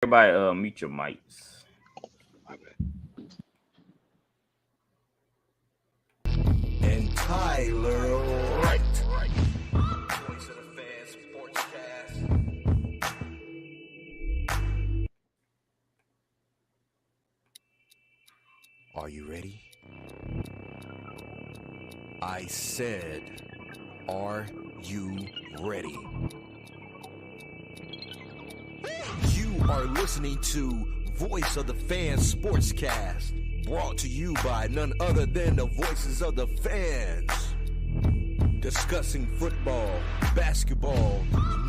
Everybody, mute your mics. And Tyler Wright. Voice of the Fans Sportscast. Are you ready? I said, are you ready? You are listening to Voice of the Fans Sportscast, brought to you by none other than the voices of the fans. Discussing football, basketball,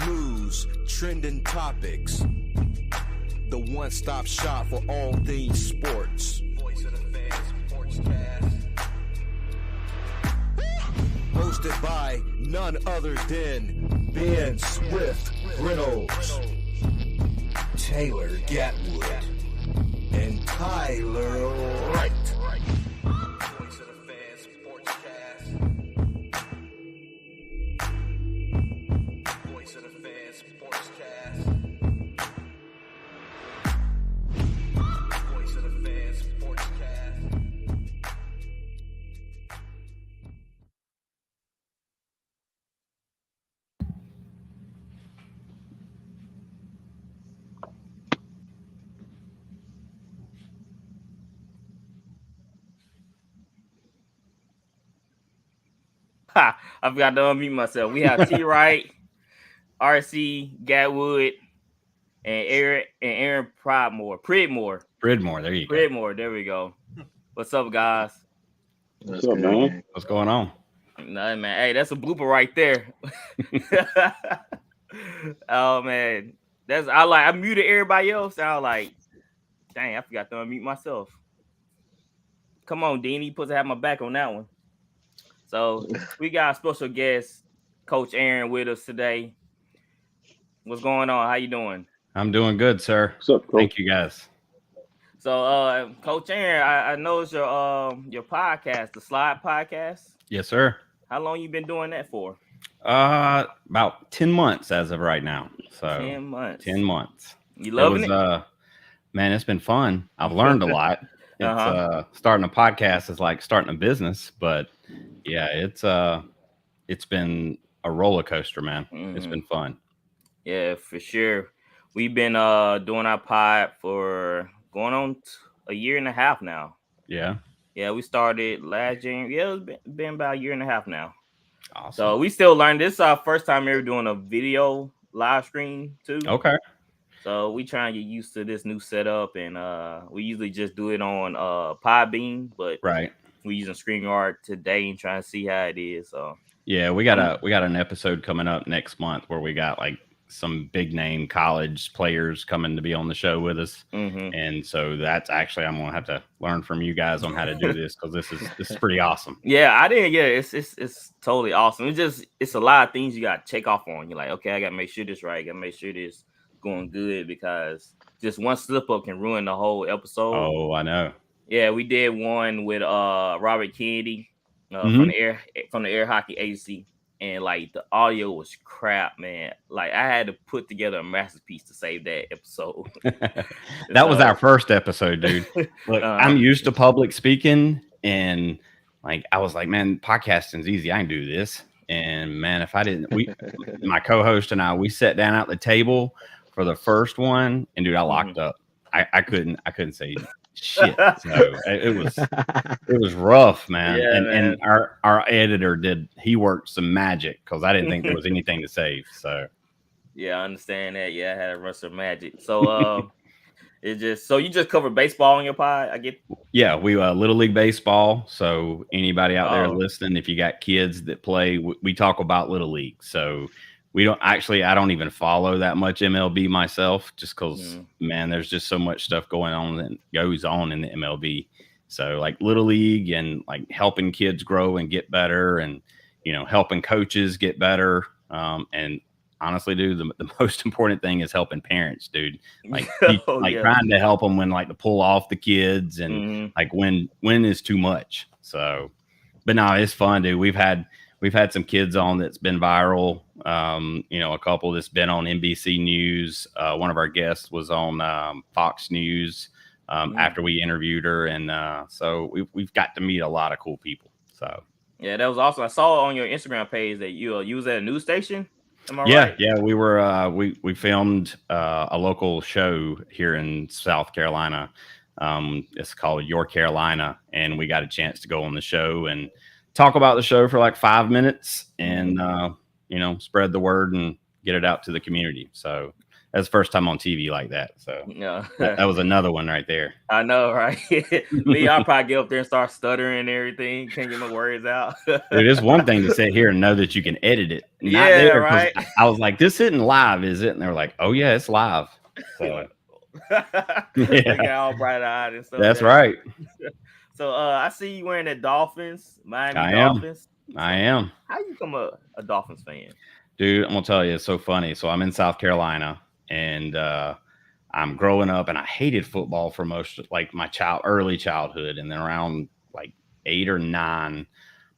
news, trending topics. The one-stop shop for all things sports. Voice of the Fans Sportscast. Hosted by none other than Ben Swift Reynolds, Taylor Gatwood, and Tyler Wright. Voice of the Fans Sportscast. Voice of the Fans Sportscast. Voice of the Fans Sportscast. Ha! I forgot to unmute myself. We have T. Wright, RC Gatwood, and Aaron Pridmore. There you go. Pridmore. There we go. What's up, guys? What's up, man? What's going on? Nothing, man. Hey, that's a blooper right there. Oh man, I muted everybody else. I was like, dang, I forgot to unmute myself. Come on, Dean. You supposed to have my back on that one. So we got a special guest, Coach Aaron, with us today. What's going on? How you doing? I'm doing good, sir. What's up, Coach? Thank you, guys. So, Coach Aaron, I noticed your podcast, the Slide Podcast. Yes, sir. How long you been doing that for? About 10 months as of right now. So 10 months. 10 months. You loving it? Man, it's been fun. I've learned a lot. It's starting a podcast is like starting a business, but yeah, it's been a roller coaster, man. Mm-hmm. It's been fun. Yeah, for sure. We've been doing our pod for going on a year and a half now. Yeah. Yeah, we started last January. Yeah, it's been about a year and a half now. Awesome. So we still learning. This is our first time ever doing a video live stream too. Okay. So we trying to get used to this new setup, and we usually just do it on Podbean, but right, we're using StreamYard today and trying to see how it is. So yeah, we got an episode coming up next month where we got like some big name college players coming to be on the show with us. Mm-hmm. And so that's actually, I'm going to have to learn from you guys on how to do this, because this is pretty awesome. Yeah, I didn't. Yeah, it's totally awesome. It's a lot of things you got to check off on. You're like, okay, I got to make sure this right. I got to make sure this going good, because just one slip up can ruin the whole episode. Oh, I know. Yeah, we did one with Robert Kennedy from the Air Hockey Agency. And like the audio was crap, man. Like I had to put together a masterpiece to save that episode. That was our first episode, dude. Look, I'm used to public speaking, and like I was like, man, podcasting's easy. I can do this. And man, if I didn't, my co-host and I, we sat down at the table for the first one, and dude, I locked up. I couldn't say shit. So it was rough, man. Yeah, and our editor he worked some magic, because I didn't think there was anything to save. So yeah, I understand that. Yeah, I had to run some magic. So you just cover baseball on your pod, I get. Yeah, we Little League Baseball. So anybody out there listening, if you got kids that play, we talk about Little League. So I don't even follow that much MLB myself, just because, man, there's just so much stuff going on that goes on in the MLB. So like Little League, and like helping kids grow and get better, and, helping coaches get better. And honestly, dude, the most important thing is helping parents, dude. Like, trying to help them when, like, to pull off the kids, and like when is too much. So, but no, it's fun, dude. we've had some kids on that's been viral. A couple that's been on NBC News. One of our guests was on Fox News after we interviewed her, and so we've got to meet a lot of cool people. So yeah, that was awesome. I saw on your Instagram page that you was at a news station. Am I yeah, right? yeah, we were we filmed a local show here in South Carolina. It's called Your Carolina, and we got a chance to go on the show and talk about the show for like 5 minutes, and spread the word and get it out to the community. So that's the first time on TV like that. So No, that was another one right there. I know, right? Me, I'll probably get up there and start stuttering and everything. Can't get my words out. Dude, it's one thing to sit here and know that you can edit it. Not Yeah, there, right. I was like, this isn't live, is it? And they're like, oh yeah, it's live. So They got all bright eyed and stuff. that's right. So I see you wearing that Miami I am. Dolphins. I am. How you become a Dolphins fan? Dude, I'm gonna tell you, it's so funny. So I'm in South Carolina, and I'm growing up, and I hated football for most like my early childhood, and then around like 8 or 9,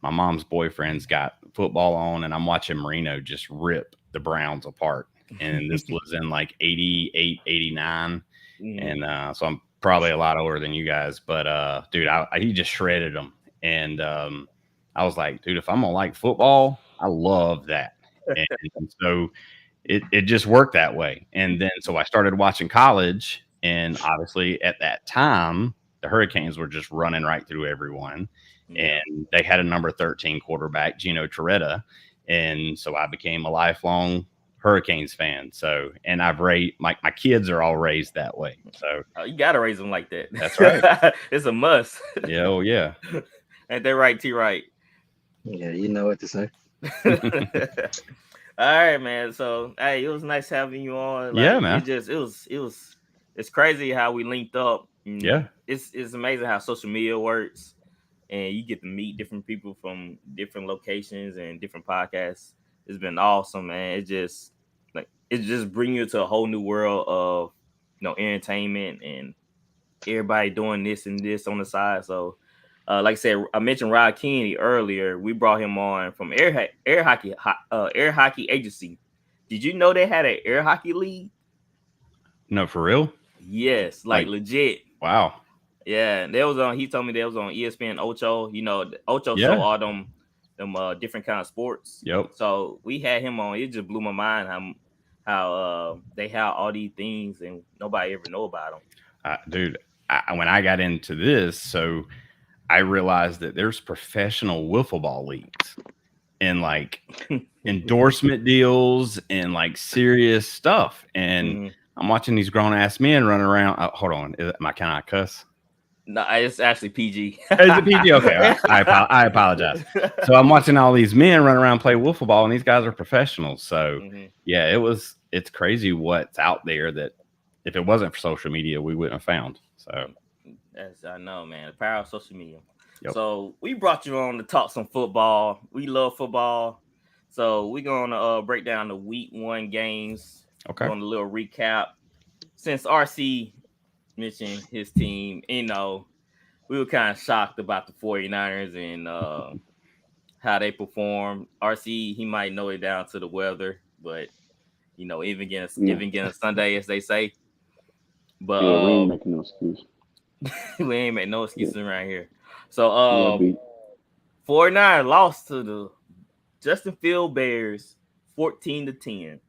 my mom's boyfriend's got football on, and I'm watching Marino just rip the Browns apart. And this was in like 88, 89, and so I'm probably a lot older than you guys, but dude, he just shredded them, and I was like, dude, if I'm gonna like football, I love that. And so it just worked that way. And then so I started watching college, and obviously at that time the Hurricanes were just running right through everyone, and they had a number 13 quarterback, Gino Torretta, and so I became a lifelong Hurricanes fan. So, and I've raised my kids are all raised that way. So you gotta raise them like that. That's right. It's a must. Yeah, oh yeah. Ain't that right, T? Right. Yeah, you know what to say. All right, man. So, hey, it was nice having you on. Yeah, man. It's crazy how we linked up. Yeah, it's amazing how social media works, and you get to meet different people from different locations and different podcasts. It's been awesome, man. It just bring you to a whole new world of entertainment and everybody doing this and this on the side. So, like I said, I mentioned Rod Kennedy earlier. We brought him on from air hockey agency. Did you know they had an air hockey league? no, for real. Yes, like legit. Wow. Yeah, they was on. He told me they was on ESPN Ocho. Ocho Yeah. show all them different kind of sports. Yep. So we had him on. It just blew my mind how they have all these things and nobody ever know about them. Dude, when I got into this, so I realized that there's professional wiffle ball leagues and like endorsement deals and like serious stuff. And I'm watching these grown ass men running around. Hold on, can I cuss? No, it's actually PG. Is it PG? Okay, I apologize. So I'm watching all these men run around play wiffle ball, and these guys are professionals. So yeah, it's crazy what's out there that if it wasn't for social media, we wouldn't have found. So I know, man, the power of social media. Yep. So we brought you on to talk some football. We love football, so we're gonna break down the week 1 games. Okay. On a little recap. Since RC mentioned his team, we were kind of shocked about the 49ers and how they performed. RC, he might know it down to the weather, but even against Sunday, as they say. But we ain't making no excuse. we ain't make no excuses around here. So 49ers lost to the Justin Field Bears 14-10.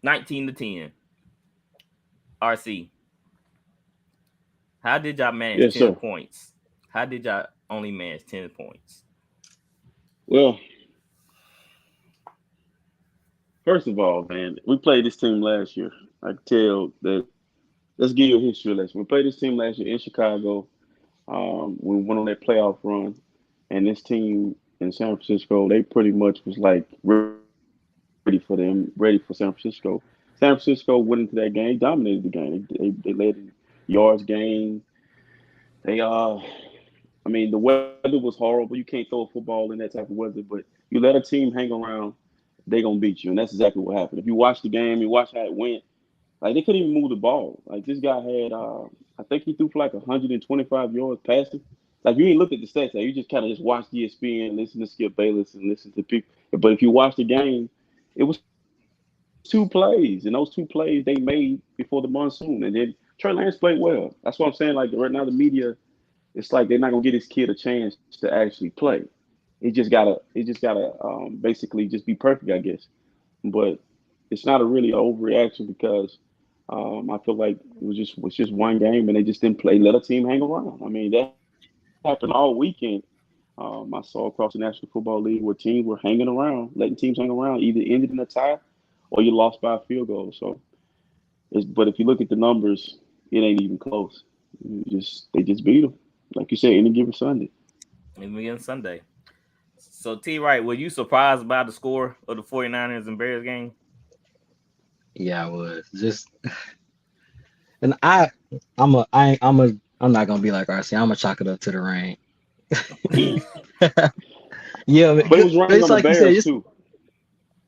19-10. RC, how did y'all manage 10 points? How did y'all only manage 10 points? Well, first of all, man, we played this team last year. I can tell that. Let's give you a history lesson. We played this team last year in Chicago. We went on that playoff run, and this team in San Francisco, they pretty much was like ready for San Francisco. San Francisco went into that game, dominated the game. They led in yards gained. The weather was horrible. You can't throw a football in that type of weather, but you let a team hang around, they're gonna beat you, and that's exactly what happened. If you watch the game, you watch how it went. Like they couldn't even move the ball. Like this guy had, I think he threw for like 125 yards passing. Like you ain't look at the stats. Like, you just kind of just watch ESPN, listen to Skip Bayless, and listen to people. But if you watch the game, it was two plays, and those two plays they made before the monsoon, and then Trey Lance played well. That's what I'm saying. Like right now, the media, it's like they're not gonna get this kid a chance to actually play. He just gotta basically just be perfect, I guess. But it's not a really overreaction because I feel like it was just one game and they just didn't play. Let a team hang around. I mean that happened all weekend. I saw across the National Football League where teams were hanging around, letting teams hang around, either ended in a tie or you lost by a field goal. So, but if you look at the numbers, it ain't even close. They just beat them, like you said, any given Sunday. Even against Sunday. So T Wright, were you surprised by the score of the 49ers and Bears game? Yeah, I was just, and I'm not gonna be like RC. I'm gonna chalk it up to the rain. Yeah, But it was raining it's on the like you said. Bears too.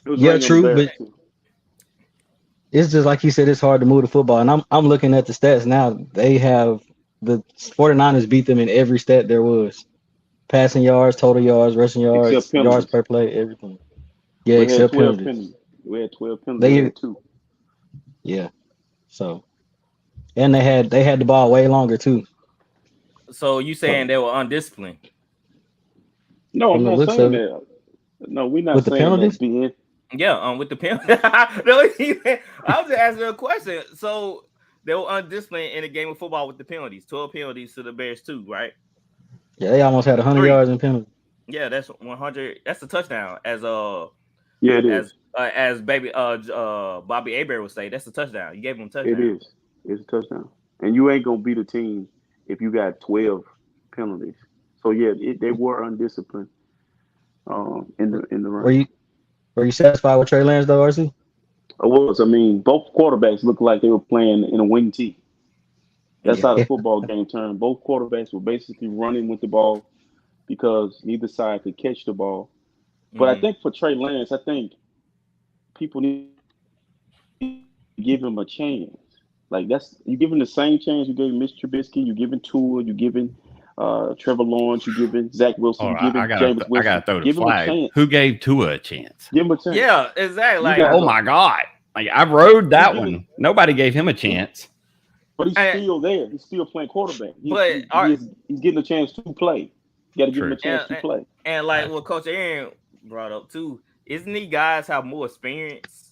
It was Yeah, raining on the true, Bears but too. it's just like you said. It's hard to move the football, and I'm looking at the stats now. They have the 49ers beat them in every stat there was: passing yards, total yards, rushing Except yards, yards penalties. per play, everything. Yeah, We had except 12 penalties. penalties. We had 12 penalties. They They had two. yeah. So and they had the ball way longer too. So you saying So they were undisciplined? No, I'm from the not looks saying of it, that. No, we're not with the saying that, penalties, Ben. Yeah, with the penalty. No, I was just asking a question. So they were undisciplined in a game of football with the penalties. 12 penalties to the Bears too, right? yeah, they almost had 100 Three. yards in penalties. Yeah, that's 100. That's a touchdown. Yeah, it is. As baby Bobby Aber would say, that's a touchdown. You gave him a It touchdown. is. It's a touchdown. And you ain't gonna beat a team if you got 12 penalties. So yeah, they were undisciplined in the Were run. you were you satisfied with Trey Lance though, RC? I was. I mean, both quarterbacks looked like they were playing in a wing tee. That's how the Yeah. football game turned. Both quarterbacks were basically running with the ball because neither side could catch the ball. But I Mm-hmm. think for Trey Lance, I think people need to give him a chance. Like that's you give him the same chance you gave Mitch Trubisky, you giving Tua, you giving Trevor Lawrence, you giving Zach Wilson, Oh, you giving Jameis I Winston. gotta throw the Give him a flag. chance. Who gave Tua a chance? Give him a chance. Yeah, exactly. You Like, got Oh my God! Like I rode he's that giving, one. Nobody gave him a chance. but he's and, still there. He's still playing quarterback. but are He's getting a chance to play. You got to give him a True. chance to and, play. and like what Coach Aaron brought up too, isn't he guys have more experience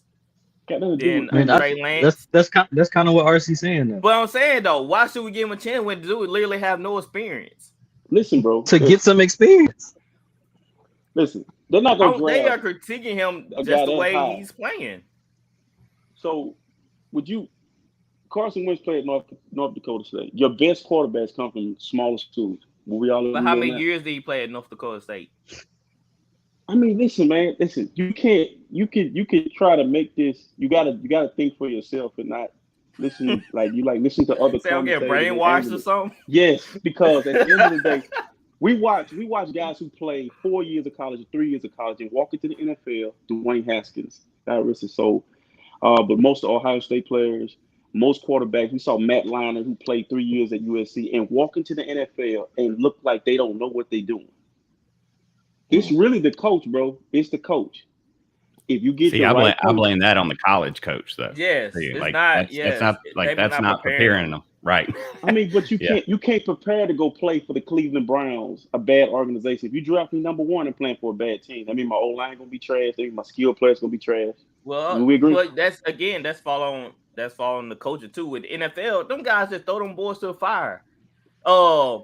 Got nothing to do than with I mean, Trey that's Lance? that's kind of what RC's saying though. But I'm saying though, why should we give him a chance when dude literally have no experience? listen, bro. To get some experience. Listen. They're not gonna They are draft critiquing him a just guy the that way high. he's playing. So would you? Carson Wentz played at North Dakota State. Your best quarterbacks come from smaller schools. Will we all But agree how on many that? years did he play at North Dakota State? I mean, listen, man. Listen, you can try to make this. You gotta think for yourself and not listen listen to other Say I'm getting commentators and brainwashed or analysts. something. Yes, because at the end of the day, we watch guys who play 4 years of college, 3 years of college, and walk into the NFL. Dwayne Haskins, God rest his soul. But most Ohio State players, most quarterbacks, we saw Matt Leinart who played 3 years at USC and walk into the NFL and look like they don't know what they're doing. It's really the coach, bro. It's the coach. If you get See, the I right coach, blame that on the college coach though. Yes, See, it's like not. that's not like Maybe that's not preparing them, right? I mean, but you Yeah. can't prepare to go play for the Cleveland Browns, a bad organization. If you draft me number one and playing for a bad team, that mean my O line gonna be trash. That mean my skill players gonna be trash. Do Well, we agree? but that's following the culture too. With the NFL, them guys just throw them boys to the fire. Who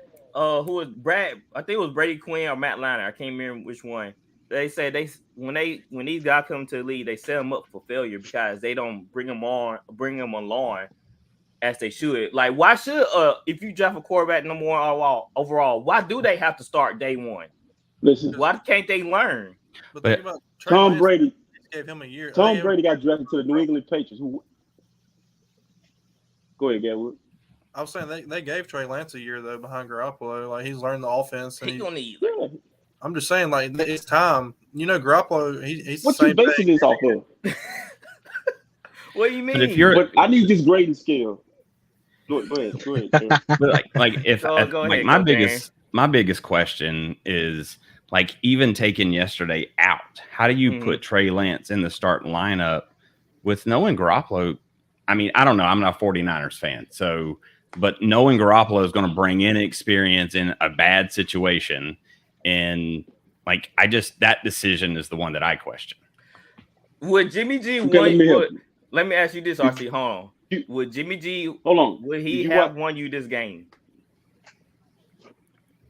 was Brad? I think it was Brady Quinn or Matt Leinart. I can't remember which one. They said when these guys come to the league, they set them up for failure because they don't bring them along as they should. Like, why should if you draft a quarterback number one overall, why do they have to start day one? Listen, Why can't they learn? But But- think about Trey Tom Lance, Brady. gave him a year. Tom Brady got drafted to the New England Patriots. Go ahead, Gadwood. I was saying they gave Trey Lance a year though behind Garoppolo. Like he's learned the offense, and He gonna need. Yeah. I'm just saying like it's time. You know, Garoppolo, he's What the you same basing thing. this off of? What do you mean? But if you're But I need this grading scale. Go ahead. Go ahead. but like if Go like ahead, my Coach biggest my biggest question is, like, even taking yesterday out, how do you put Trey Lance in the starting lineup with knowing Garoppolo? I mean, I don't know. I'm not a 49ers fan. So, but knowing Garoppolo is going to bring in experience in a bad situation. And, like, that decision is the one that I question. Would Jimmy G let me ask you this, RC. Hold on. Would Jimmy G would he have won you this game?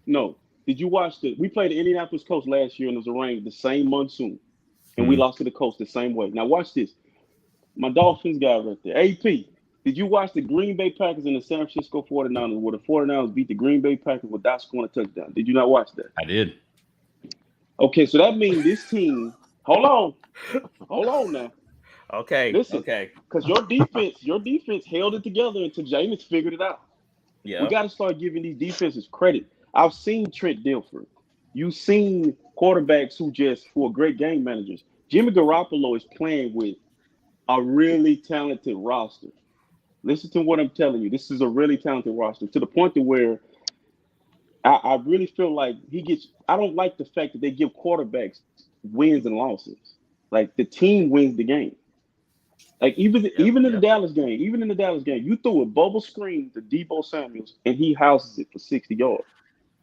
No. Did you watch we played the Indianapolis Colts last year and it was rain the same monsoon. And we lost to the Colts the same way. Now watch this. My Dolphins guy right there. AP, did you watch the Green Bay Packers and the San Francisco 49ers where the 49ers beat the Green Bay Packers without scoring a touchdown? Did you not watch that? I did. Okay, so that means this team, hold on now. Okay. Listen, okay. Because your defense held it together until Jameis figured it out. Yeah. We got to start giving these defenses credit. I've seen Trent Dilfer. You've seen quarterbacks who are great game managers. Jimmy Garoppolo is playing with a really talented roster. Listen to what I'm telling you. This is a really talented roster to the point to where I really feel like I don't like the fact that they give quarterbacks wins and losses. Like the team wins the game. Like even in the Dallas game, you threw a bubble screen to Deebo Samuels and he houses it for 60 yards.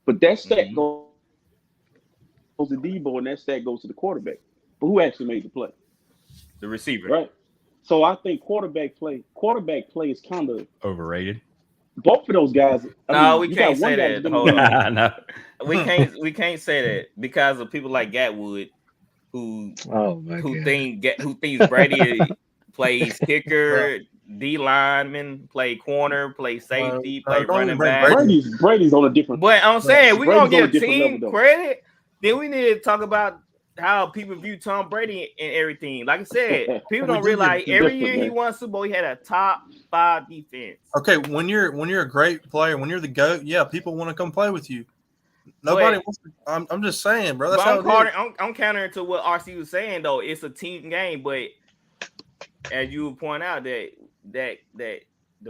But that stat goes to Deebo and that stat goes to the quarterback. But who actually made the play? The receiver. Right. So I think quarterback play is kind of overrated. Both of those guys. We can't say that. Hold on. No. We can't say that because of people like Gatwood who thinks Brady plays kicker, D lineman, play corner, play safety, play running back. Brady's on a different. But I'm saying we're gonna give team credit. Then we need to talk about how people view Tom Brady and everything. Like I said, people don't realize every year he won Super Bowl, he had a top 5 defense. Okay, when you're a great player, when you're the GOAT, yeah, people want to come play with you. Nobody wants to, I'm just saying, bro. That's I'm countering to what RC was saying though. It's a team game, but as you point out that the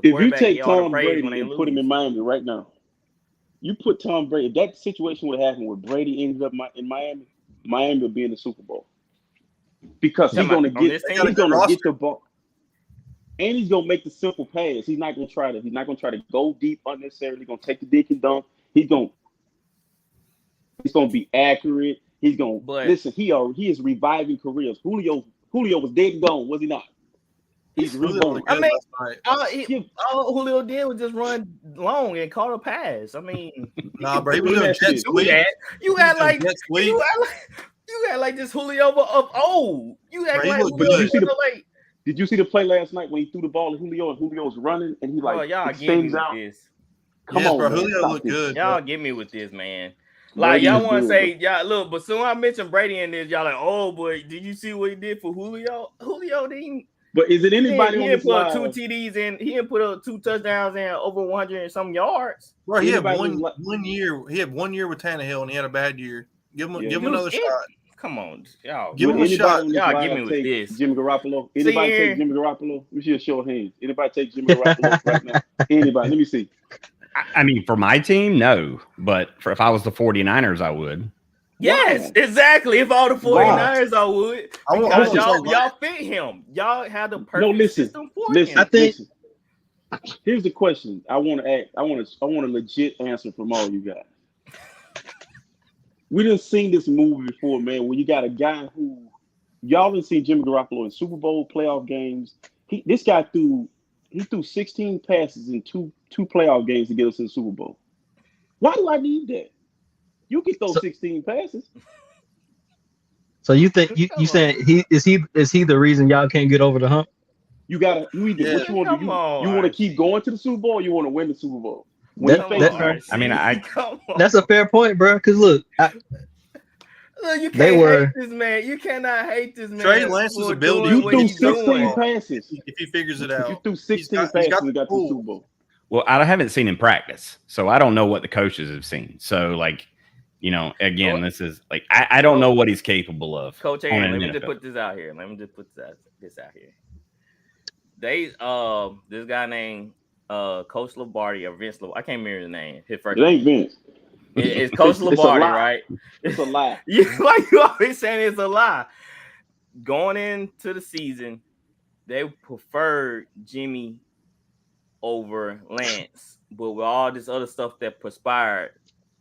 if you take Tom Brady and put him in Miami right now, you put Tom Brady. If that situation would happen where Brady ended up in Miami, Miami would be in the Super Bowl because he's going to get the ball, and he's going to make the simple pass. He's not going to try to go deep unnecessarily. He's going to take the dick and dunk. He's going to be accurate. He's going to listen. He is reviving careers. Julio was dead and gone, was he not? He's reborn. I mean, all Julio did was just run long and call a pass. I mean, nah, bro, he was doing jet sweep. You got like this Julio of old. You act like did you see the play last night when he threw the ball to Julio and Julio was running and he y'all get me with this. Come on, bro. Man, Julio looked good. Y'all get me with this, man. Like y'all want to say, y'all look, but soon I mentioned Brady in this, y'all like, oh boy, did you see what he did for Julio? Julio didn't. But is it anybody he didn't put 2 TDs in? He didn't put up 2 touchdowns and over 100 and some yards. Bro, he had one year. He had 1 year with Tannehill, and he had a bad year. Give him another shot. Come on, y'all. Give him a shot. Y'all give me with this. Jimmy Garoppolo. Anybody take Jimmy Garoppolo? Let me see a show of hands. Anybody take Jimmy Garoppolo right now? Anybody? Let me see. I mean, for my team, no. But if I was the 49ers, I would. Yes, exactly. If all the 49ers, I would. Because y'all fit him. Y'all had the perfect system for him. I think. Here's the question I want to ask. I want a legit answer from all you guys. We didn't seen this movie before, man. When you got a guy who y'all didn't see Jimmy Garoppolo in Super Bowl playoff games. This guy threw 16 passes in two playoff games to get us in the Super Bowl. Why do I need that? You can throw 16 passes. So you think you saying he is the reason y'all can't get over the hump? You gotta what you want to do? You want to keep going to the Super Bowl? Or you want to win the Super Bowl? I mean, that's a fair point, bro. Because look, you can't hate this man. You cannot hate this man. Trey Lance's ability. You threw 16 passes. If he figures it out, you threw 16 passes and got to the Super Bowl. Well, I haven't seen him practice, so I don't know what the coaches have seen. So, like, you know, again, this is like I don't know what he's capable of. Coach Aaron, let me just put this out here. They this guy named Coach Lombardi or Vince Lombardi. I can't remember his name. His first name. It ain't Vince. It's Coach It's a Lombardi, lie. right? It's a lie. Like you always saying, it's a lie. Going into the season, they preferred Jimmy over Lance, but with all this other stuff that perspired,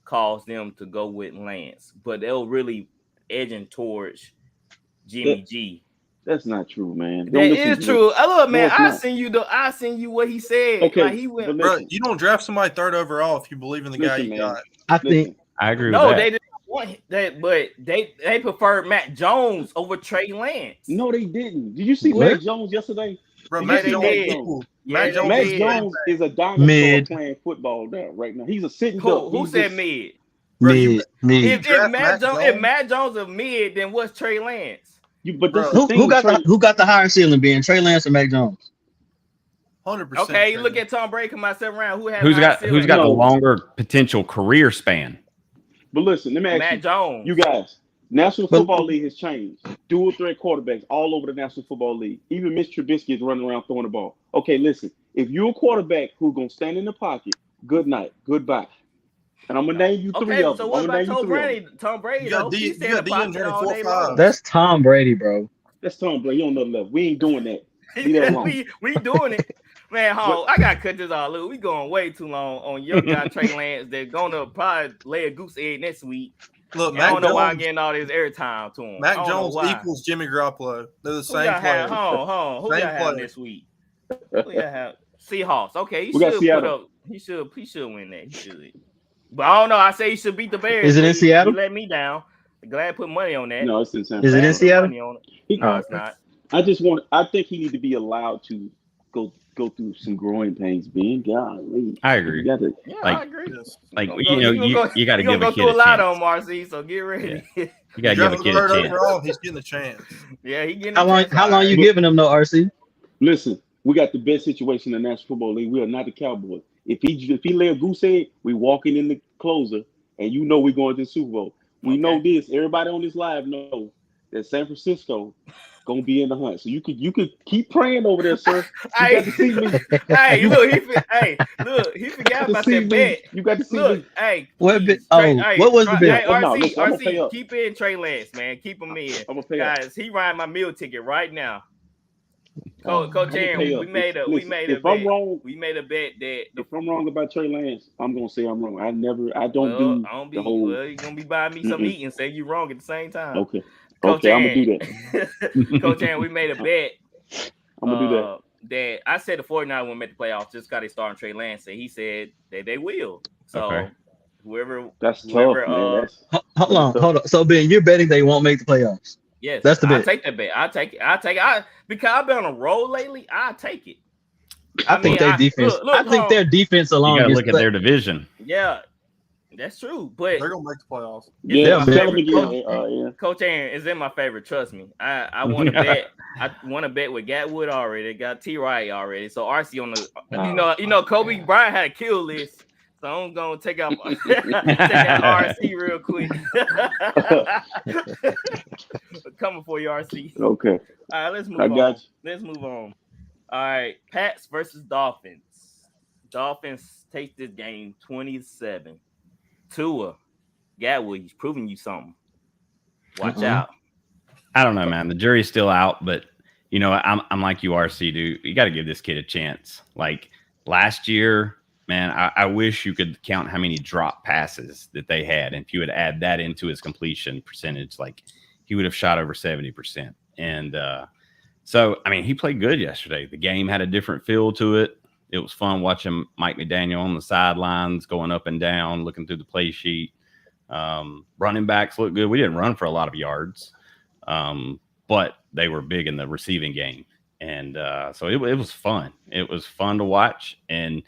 caused them to go with Lance. But they were really edging towards Jimmy G. That's not true, man. Don't That listen is to true. I look, No, man. it's I not. seen you what he said. Okay, Like he went. but Bro, listen, you don't draft somebody third overall if you believe in the guy listen, you man. got. I think I agree No, with they that. didn't want that, but they preferred Matt Jones over Trey Lance. No, they didn't. Did you see What? Mac Jones yesterday? Bro, Did Mac you see Jones, Mac did. Jones? Yeah, Mac Jones Mac is did. Jones is a dinosaur Mid. playing football now, right now. He's a sitting duck. Who He's said just- mid? Bro, you Mid. If draft Matt Mac Jones, Jones? if Matt Jones is mid, then what's Trey Lance? But Bro. that's the thing. Who got Trey, who got the higher ceiling being Trey Lance or Mac Jones? 100%. Okay, look at Tom Brady come out 7th round. Who has Who's high got ceiling? the No. longer potential career span? But listen, let me ask Matt Jones. you guys. National But- Football League has changed. Dual threat quarterbacks all over the National Football League. Even Mitch Trubisky is running around throwing the ball. Okay, listen. If you're a quarterback who's gonna stand in the pocket, good night, goodbye. And I'm gonna name you three Okay, of so them. what I'm about gonna name you Tom three of them. Brady? Tom Brady, You got though, D- he you stand in got the D in pocket there all day 4-5. long. That's Tom Brady, bro. That's Tom Brady. You don't know the level. We ain't doing that. Leave that alone. we doing it. Man, I gotta cut this all. Look, we going way too long on your guy Trey Lance. They're gonna probably lay a goose egg next week. Look, I don't Mac know why I'm Jones, getting all this airtime to him. I Mac don't know Jones why. equals Jimmy Garoppolo. They're the Who same y'all player. have? Hold on. Who Same y'all have player. this week? Who y'all have? Seahawks. Okay, he We got should put Seattle. up. He should win that. He should. But I don't know. I say he should beat the Bears. Is it in but Seattle? He let me down. Glad put money on that. No, it's in San Is it in Glad put Seattle? money on it. He- No, Oh, it's not. I think he need to be allowed to go through some growing pains, being golly. I agree. You gotta, Yeah, Like- I agree. Yes. Like Gonna you go- know, gonna go- you got to gonna give go a kid through a a lot chance. on RC, so get ready. You got to give a Draft kid third a chance. overall, he's getting a chance. Yeah, he getting. How a long? chance, How all long you right. giving him, though, RC? listen. We got the best situation in the National Football League. We are not the Cowboys. If he lay a goose egg, we walking in the closer, and you know we're going to the Super Bowl. We know Okay. this. Everybody on this live know that San Francisco gonna be in the hunt. So you could keep praying over there, sir. You Hey, got to see me. hey, look, he forgot To about see that me. bet. You got to see Look, me. hey, What please, bet- Trey, oh, hey, what was the Trey- bet? Hey, Oh, no, RC, listen, I'm gonna pay RC, up. keep in Trey Lance, man. Keep him in. I'm gonna pay up. Guys, he riding my meal ticket right now. I'm Coach gonna Aaron, pay we up. made a Listen, bet. if I'm wrong, We made a bet that if I'm wrong about Trey Lance, I'm gonna say I'm wrong. I don't do I don't be the whole. well, you're gonna be buying me some Mm-mm. meat and say you wrong at the same time. Okay, Coach okay, I'm gonna do Aaron. that. Coach Aaron, we made a bet. I'm gonna do that. That I said the 49 won't make the playoffs, just got a start on Trey Lance, and he said that they will. So Okay. whoever That's tough, whoever, man. That's Hold on. So, Ben, you're betting they won't make the playoffs. yes, That's the I bet. take that bet. I take it. Because I've been on a roll lately. I take it. I think their defense. look, I think hold their on. defense You alone. got to is look at their division. Yeah, that's true. But They're gonna make the playoffs. yeah. my Tell them favorite again. Yeah. Coach Aaron is in my favorite. Trust me. I want to bet. I want to bet with Gatwood already. Got T. Wright already. So RC on the. You know, Kobe Bryant had a kill list. So I'm gonna take out RC real quick. Coming for you, RC. Okay, All right, let's move I on. got you. Let's move on. All right, Pats versus Dolphins. Dolphins take this game 20-7. Tua, Gatwood, he's proving you something. Watch out. I don't know, man. The jury's still out, but you know, I'm like you, RC, dude. You got to give this kid a chance. Like last year, man, I wish you could count how many drop passes that they had, and if you would add that into his completion percentage, like he would have shot over 70%. And so, I mean, he played good yesterday. The game had a different feel to it. It was fun watching Mike McDaniel on the sidelines, going up and down, looking through the play sheet. Running backs looked good. We didn't run for a lot of yards, but they were big in the receiving game. And so it was fun. It was fun to watch. And,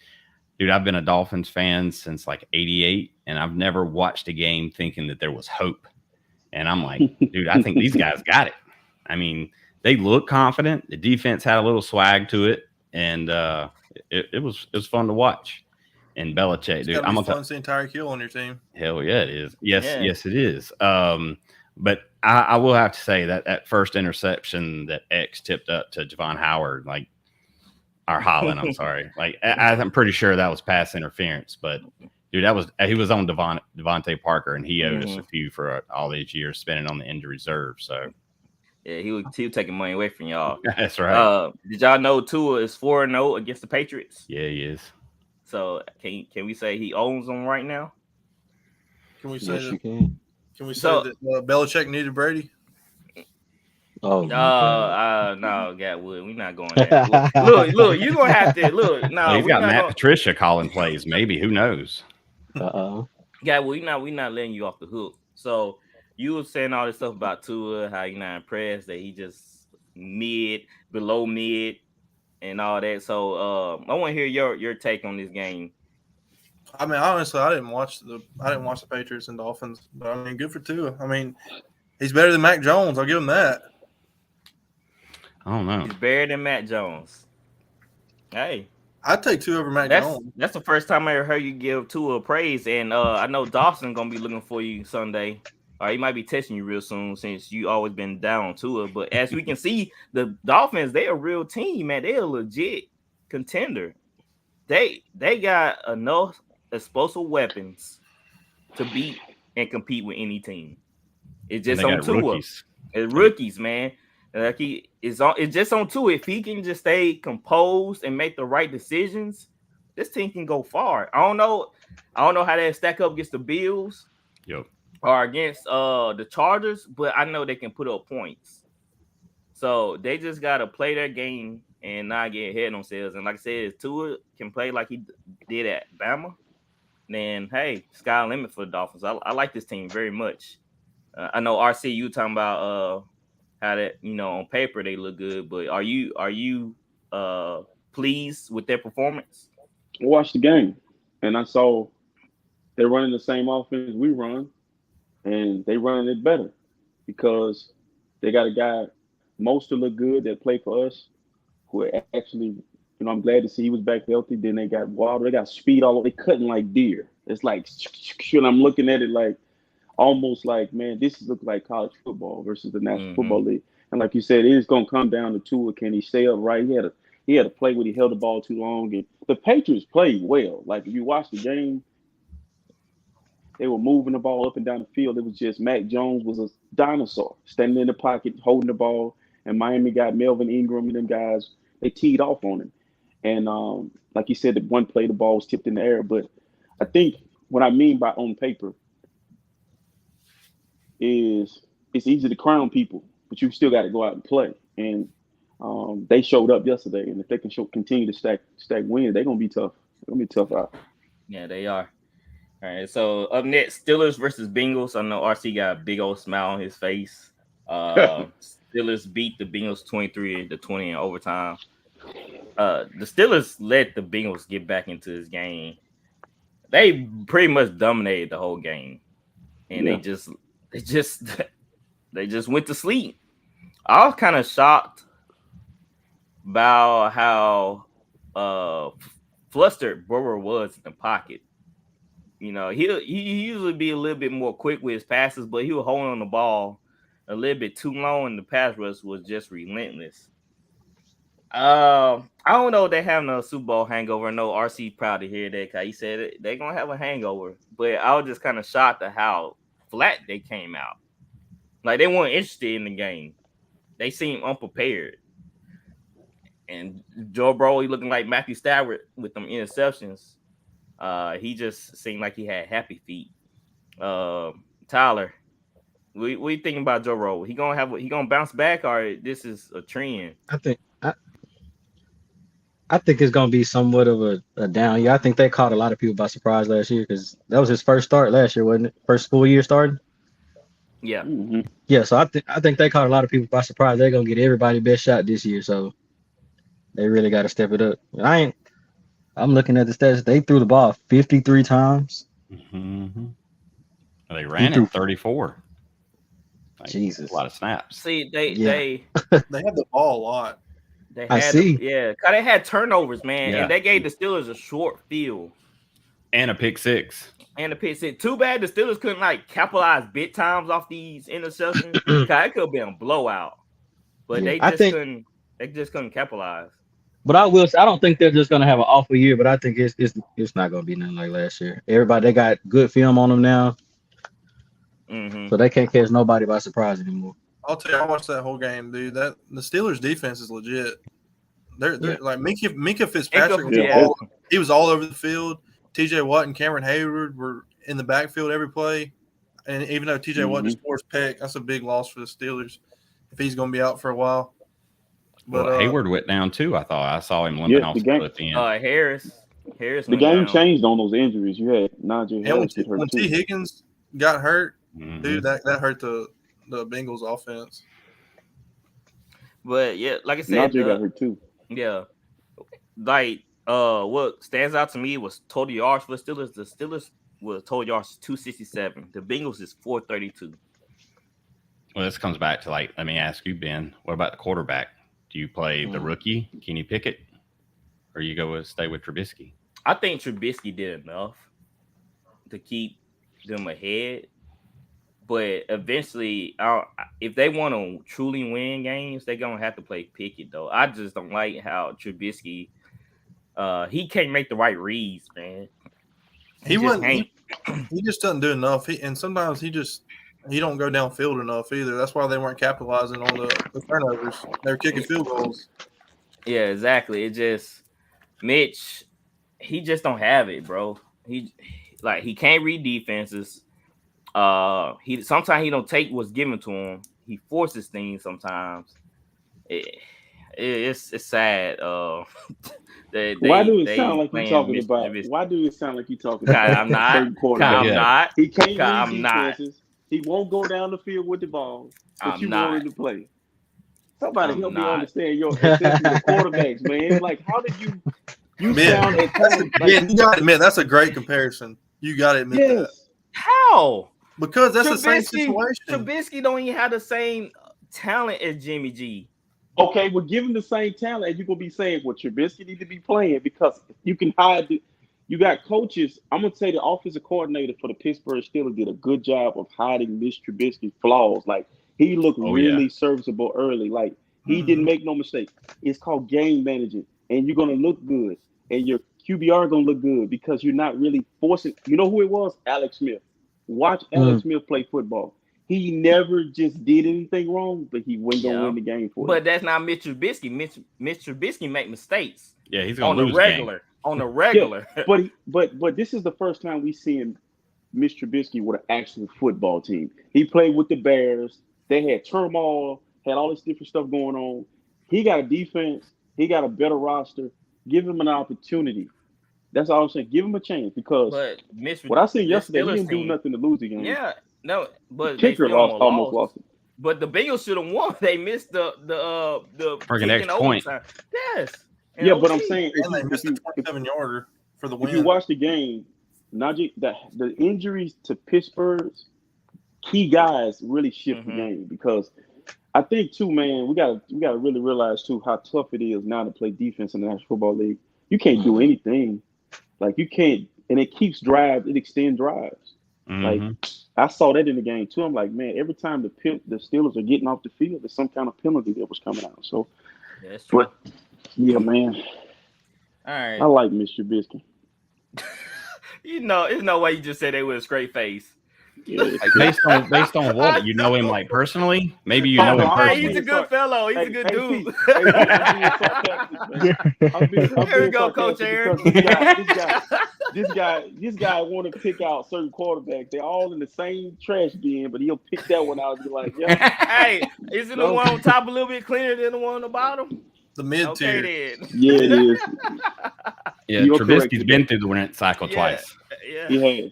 dude, I've been a Dolphins fan since like 88, and I've never watched a game thinking that there was hope. And I'm like, dude, I think these guys got it. I mean, they look confident. The defense had a little swag to it, and it was fun to watch. And Belichick, It's dude, gotta I'm be gonna fun seeing Tyreek Hill on your team. hell yeah, it is. Yes, Yeah. yes, it is. But I will have to say that first interception that X tipped up to Javon Howard, or Holland, I'm sorry. Like I'm pretty sure that was pass interference, but Dude, he was on Devontae Parker, and he owed us Mhm. a few for all these years spending on the injured reserve. So Yeah, he was taking money away from y'all. that's right. Did y'all know Tua is 4-0 against the Patriots? Yeah, he is. So can we say he owns them right now? Can we say Yes, that? you can. Can we say So- that Belichick needed Brady? Oh, No, Gatwood, we're not going there. Look, you gonna have to look. No, Well, he's we're got not Matt gonna, Patricia calling plays. Maybe, who knows? Gatwood, we not letting you off the hook. So you were saying all this stuff about Tua, how you're not impressed that he just below mid, and all that. So I want to hear your take on this game. I mean, honestly, I didn't watch the Patriots and Dolphins, but I mean, good for Tua. I mean, he's better than Mac Jones. I'll give him that. I don't know. He's better than Matt Jones. Hey, I'd take Tua over Mac Jones. that's the first time I ever heard you give Tua praise, and I know Dawson gonna be looking for you Sunday. Or he might be testing you real soon since you always been down on Tua. But as we can see, the Dolphins, they a real team, man. They a legit contender. They got enough explosive weapons to beat and compete with any team. It's And just they on got Tua. rookies. It's rookies, man. Like it's just on Tua. If he can just stay composed and make the right decisions, this team can go far. I don't know how they stack up against the Bills. Yep. Or against the Chargers, but I know they can put up points. So they just gotta play their game and not get ahead on themselves. And like I said, if Tua can play like he did at Bama, then hey, sky limit for the Dolphins. I like this team very much. I know RC, you talking about how that on paper they look good, but are you pleased with their performance? I watched the game, and I saw they're running the same offense we run, and they running it better because they got a guy, most to look good, that played for us, who actually, I'm glad to see he was back healthy. Then they got Wilder, they got speed all over, they cutting like deer. It's like, and I'm looking at it like, almost like, man, this looks like college football versus the National Football League. And like you said, it is going to come down to Tua. Can he stay upright? He had a play when he held the ball too long. And the Patriots played well. Like, if you watch the game, they were moving the ball up and down the field. It was just Mac Jones was a dinosaur standing in the pocket, holding the ball. And Miami got Melvin Ingram and them guys. They teed off on him. And like you said, the one play, the ball was tipped in the air. But I think what I mean by on paper is it's easy to crown people, but you still got to go out and play. And they showed up yesterday, and if they can continue to stack wins, they're gonna be tough. They're gonna be tough out. Yeah, they are. All right, so up next, Steelers versus Bengals. I know RC got a big old smile on his face. Steelers beat the Bengals 23-20 in overtime. The Steelers let the Bengals get back into this game. They pretty much dominated the whole game, and they just went to sleep. I was kind of shocked about how flustered Burrow was in the pocket. He usually be a little bit more quick with his passes, but he was holding on the ball a little bit too long, and the pass rush was just relentless. I don't know if they have no Super Bowl hangover. I know RC proud to hear that because he said they're gonna have a hangover. But I was just kind of shocked at how flat they came out. Like they weren't interested in the game. They seemed unprepared. And Joe Burrow, he looking like Matthew Stafford with them interceptions. He just seemed like he had happy feet. Tyler, what you thinking about Joe Burrow? He gonna bounce back, or this is a trend? I think it's gonna be somewhat of a down year. I think they caught a lot of people by surprise last year because that was his first start last year, wasn't it? First school year starting. Yeah. Mm-hmm. Yeah, so I think they caught a lot of people by surprise. They're gonna get everybody best shot this year, so they really got to step it up. I'm looking at the stats. They threw the ball 53 times. Mm-hmm. They ran it 34. Jesus, a lot of snaps. See, they had the ball a lot. They had because they had turnovers, man, and they gave the Steelers a short field and a pick six. Too bad the Steelers couldn't capitalize big times off these interceptions. Cause it could have been a blowout, but they just couldn't capitalize. But I don't think they're just gonna have an awful year, but I think it's not gonna be nothing like last year. Everybody they got good film on them now, Mm-hmm. so they can't catch nobody by surprise anymore. I'll tell you, I watched that whole game, dude. That the Steelers' defense is legit. They're Yeah. like Minka Fitzpatrick was Yeah. he was all over the field. TJ Watt and Cameron Hayward were in the backfield every play. And even though TJ Watt just scores pick, that's a big loss for the Steelers if he's going to be out for a while. But Well, Hayward went down too. I thought I saw him limping off the field at the end. Harris The went game down. changed on those injuries. You had Najee and Harris get hurt when T. too. Higgins got hurt, Mhm. dude, that hurt the Bengals offense. But yeah, like I said, Najee got hurt too. yeah, like what stands out to me was total yards for the Steelers. The Steelers was total yards 267. The Bengals is 432. Well, this comes back to like, let me ask you, Ben, what about the quarterback? Do you play the rookie, Kenny Pickett, or you stay with Trubisky? I think Trubisky did enough to keep them ahead, but eventually, if they want to truly win games, they're gonna have to play Pickett. Though I just don't like how Trubisky, he can't make the right reads, man. He just doesn't do enough. And sometimes he don't go downfield enough either. That's why they weren't capitalizing on the turnovers. They were kicking field goals. Yeah, exactly. It just Mitch, he just don't have it, bro. He can't read defenses. He sometimes he don't take what's given to him. He forces things sometimes. It's sad. Why do it sound like you're talking about? Why do it sound like you're talking about? I'm not. He can't read I'm not. defenses. He won't go down the field with the ball, but I'm you not. want him to play. Somebody I'm help me not. understand your assessment of quarterbacks, man. Like, how did you sound at times? Man, you got to admit that's a great comparison. You got to admit that. How? Because that's the same situation. Trubisky don't even have the same talent as Jimmy G. Okay, well, give him the same talent, and you're gonna be saying, "Well, Trubisky need to be playing because you can hide." You got coaches. I'm gonna say the offensive coordinator for the Pittsburgh Steelers did a good job of hiding Mitch Trubisky's flaws. Like he looked really serviceable early. Like he didn't make no mistake. It's called game management, and you're gonna look good, and your QBR gonna look good because you're not really forcing. You know who it was? Alex Smith. Watch Alex Smith play football. He never just did anything wrong, but he wasn't gonna win the game for But that's not Mitch Trubisky. Mitch Trubisky make mistakes. Yeah, he's gonna lose on the regular. Yeah, but this is the first time we see him, Mitch Trubisky, with an actual football team. He played with the Bears. They had turmoil, had all this different stuff going on. He got a defense. He got a better roster. Give him an opportunity. That's all I'm saying. Give him a chance because what I seen yesterday, he didn't do nothing to lose the game. Yeah, no, but the kicker almost lost it. But the Bengals should have won. They missed the freaking extra point. Yes. And yeah, but I'm saying and they missed the 27-yarder for the win. If you watch the game, Najee, the injuries to Pittsburgh's key guys really shift the game because I think too, man, we gotta really realize too how tough it is now to play defense in the National Football League. You can't do anything. Like you can't, and it keeps drives, it extends drives. Like I saw that in the game too. I'm like, man, every time the Steelers are getting off the field, there's some kind of penalty that was coming out. So, that's true. But yeah, man. All right. I like Mr. Trubisky. There's no way you just said they with a straight face. Yeah. Like based on what you know him like personally, maybe you know him personally. He's a good fellow. He's a good dude. Here we go, Coach Aaron. This guy want to pick out certain quarterbacks. They're all in the same trash bin, but he'll pick that one out and be like, "Yeah." Hey, isn't the one on top a little bit cleaner than the one on the bottom? The mid tier. Okay, then. Yeah, it is. Yeah, Trubisky's been through the winning cycle twice. Yeah, he has.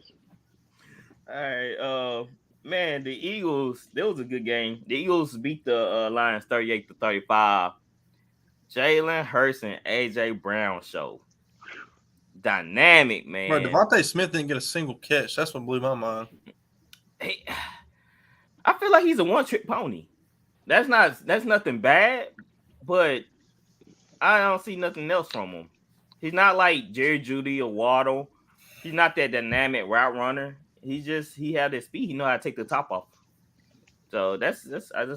All right, man, the Eagles. That was a good game. The Eagles beat the Lions 38-35. Jalen Hurts and AJ Brown show. Dynamic, man. Bro, Devontae Smith didn't get a single catch. That's what blew my mind. I feel like he's a one-trick pony. That's nothing bad, but I don't see nothing else from him. He's not like Jerry Jeudy or Waddle. He's not that dynamic route runner. He had that speed. He know how to take the top off. So that's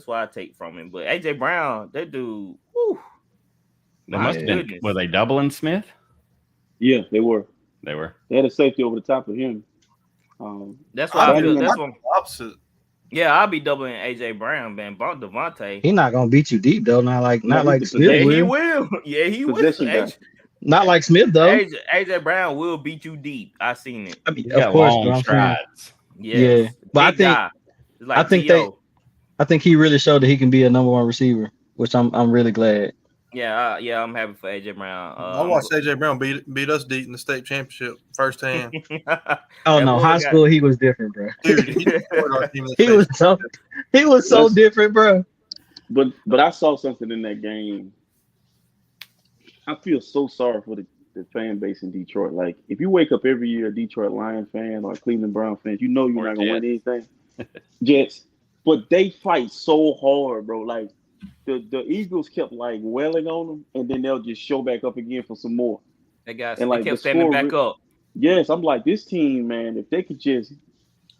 why I take from him. But AJ Brown, that dude, whew. They My must have been. goodness. Were they doubling Smith? Yeah, they were. They were. They had a safety over the top of him. That's why I feel. That's I'm what. opposite. Yeah, I'll be doubling AJ Brown, man. Bump Devontae. He not gonna beat you deep though. Not like he's the Smith Yeah, he will. will. Yeah, he will. Possession guy. Not like Smith though. AJ Brown will beat you deep. I seen it. I mean, He's of got course, long but I'm saying, strides. Yes. Yeah, but Big guy. It's like I think T.O. I think he really showed that he can be a number one receiver, which I'm really glad. Yeah, I'm happy for AJ Brown. I watched AJ Brown beat us deep in the state championship firsthand. Oh That no, boy high got- school he was different, bro. Dude, he destroyed our team in the He state was so That's- different, bro. But I saw something in that game. I feel so sorry for the fan base in Detroit. Like, if you wake up every year a Detroit Lion fan or a Cleveland Brown fan, you know you're Or not gonna win Jets. anything. Jets, but they fight so hard, bro. Like the Eagles kept like wailing on them, and then they'll just show back up again for some more. They got. And They like kept the standing score, back up. yes, I'm like this team, man. If they could just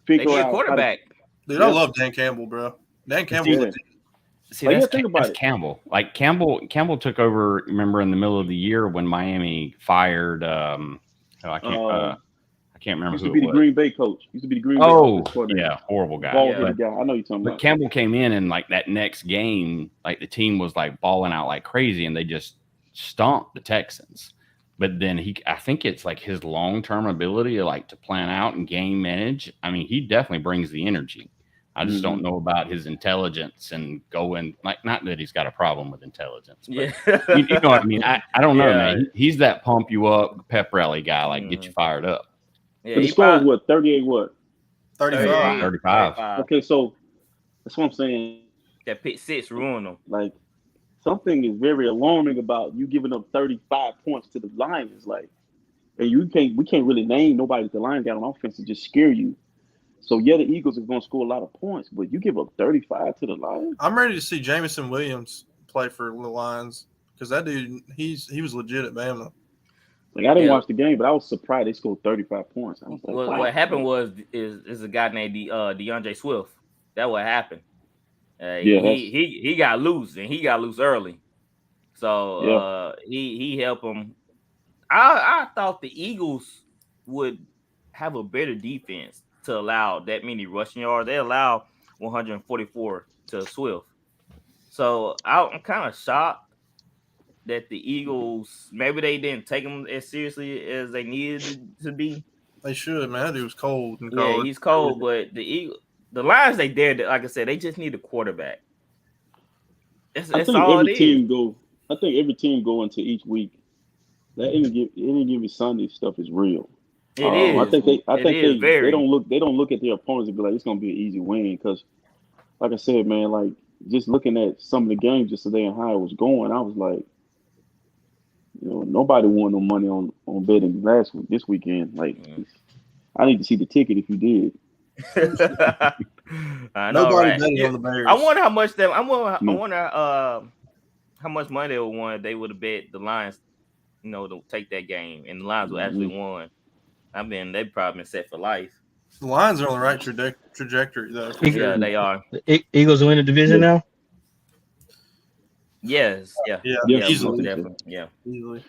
They figure need a out how to, quarterback. Dude, Yeah. I love Dan Campbell, bro. Dan Campbell. Yeah. See, Like, that's, yeah, think about that's it. Campbell. Like Campbell took over. Remember in the middle of the year when Miami fired. I can't remember used who to be it the was. Green Bay coach. Used to be the Green Bay Oh, offensive coordinator. yeah, horrible guy. Bald-headed But, guy. I know you're talking but about. Campbell came in and like that next game, like the team was like balling out like crazy, and they just stomped the Texans. But then I think it's like his long-term ability to plan out and game manage. I mean, he definitely brings the energy. I just don't know about his intelligence and going not that he's got a problem with intelligence. But Yeah. you know what I mean? I don't know, Yeah. man. He's that pump you up, pep rally guy, like get you fired up. Yeah, But the he score was probably- what, 38 what? 35. 35. Okay, so that's what I'm saying. That pick six ruined them. Like, something is very alarming about you giving up 35 points to the Lions. Like, and we can't really name nobody that the Lions got on offense to just scare you. So yeah, the Eagles are going to score a lot of points, but you give up 35 to the Lions. I'm ready to see Jamison Williams play for the Lions because that dude, he was legit at Bama. Like, I didn't Yeah. watch the game, but I was surprised they scored 35 points. I was like, wow. What happened is a guy named DeAndre Swift. That what happened. Yeah, he got loose and he got loose early. So he helped him. I thought the Eagles would have a better defense to allow that many rushing yards. They allow 144 to Swift. So I'm kind of shocked that the Eagles maybe they didn't take him as seriously as they needed to be. They should, man. That dude was cold. And Yeah, cold. he's cold, but the Lions they dared. Like I said, they just need a quarterback. That's I think all every it is. team go. I think every team go into each week. That any given Sunday stuff is real. It is. I think they very. don't look at their opponents and be like, it's gonna be an easy win, because like I said, man, like just looking at some of the games just today and how it was going, I was like, nobody won no money on betting this weekend. Like, I need to see the ticket if you did. I know, Nobody right? betted Yeah. on the Bears. I wonder how much that. I No. wonder how much money they would won if they would have bet the Lions, to take that game, and the Lions would actually won. I mean, they've probably been set for life. The Lions are on the right trajectory, though. for Yeah, sure. they are. The Eagles win the division now. Yes, yeah, Yeah, yeah, easily. most definitely, yeah. Easily.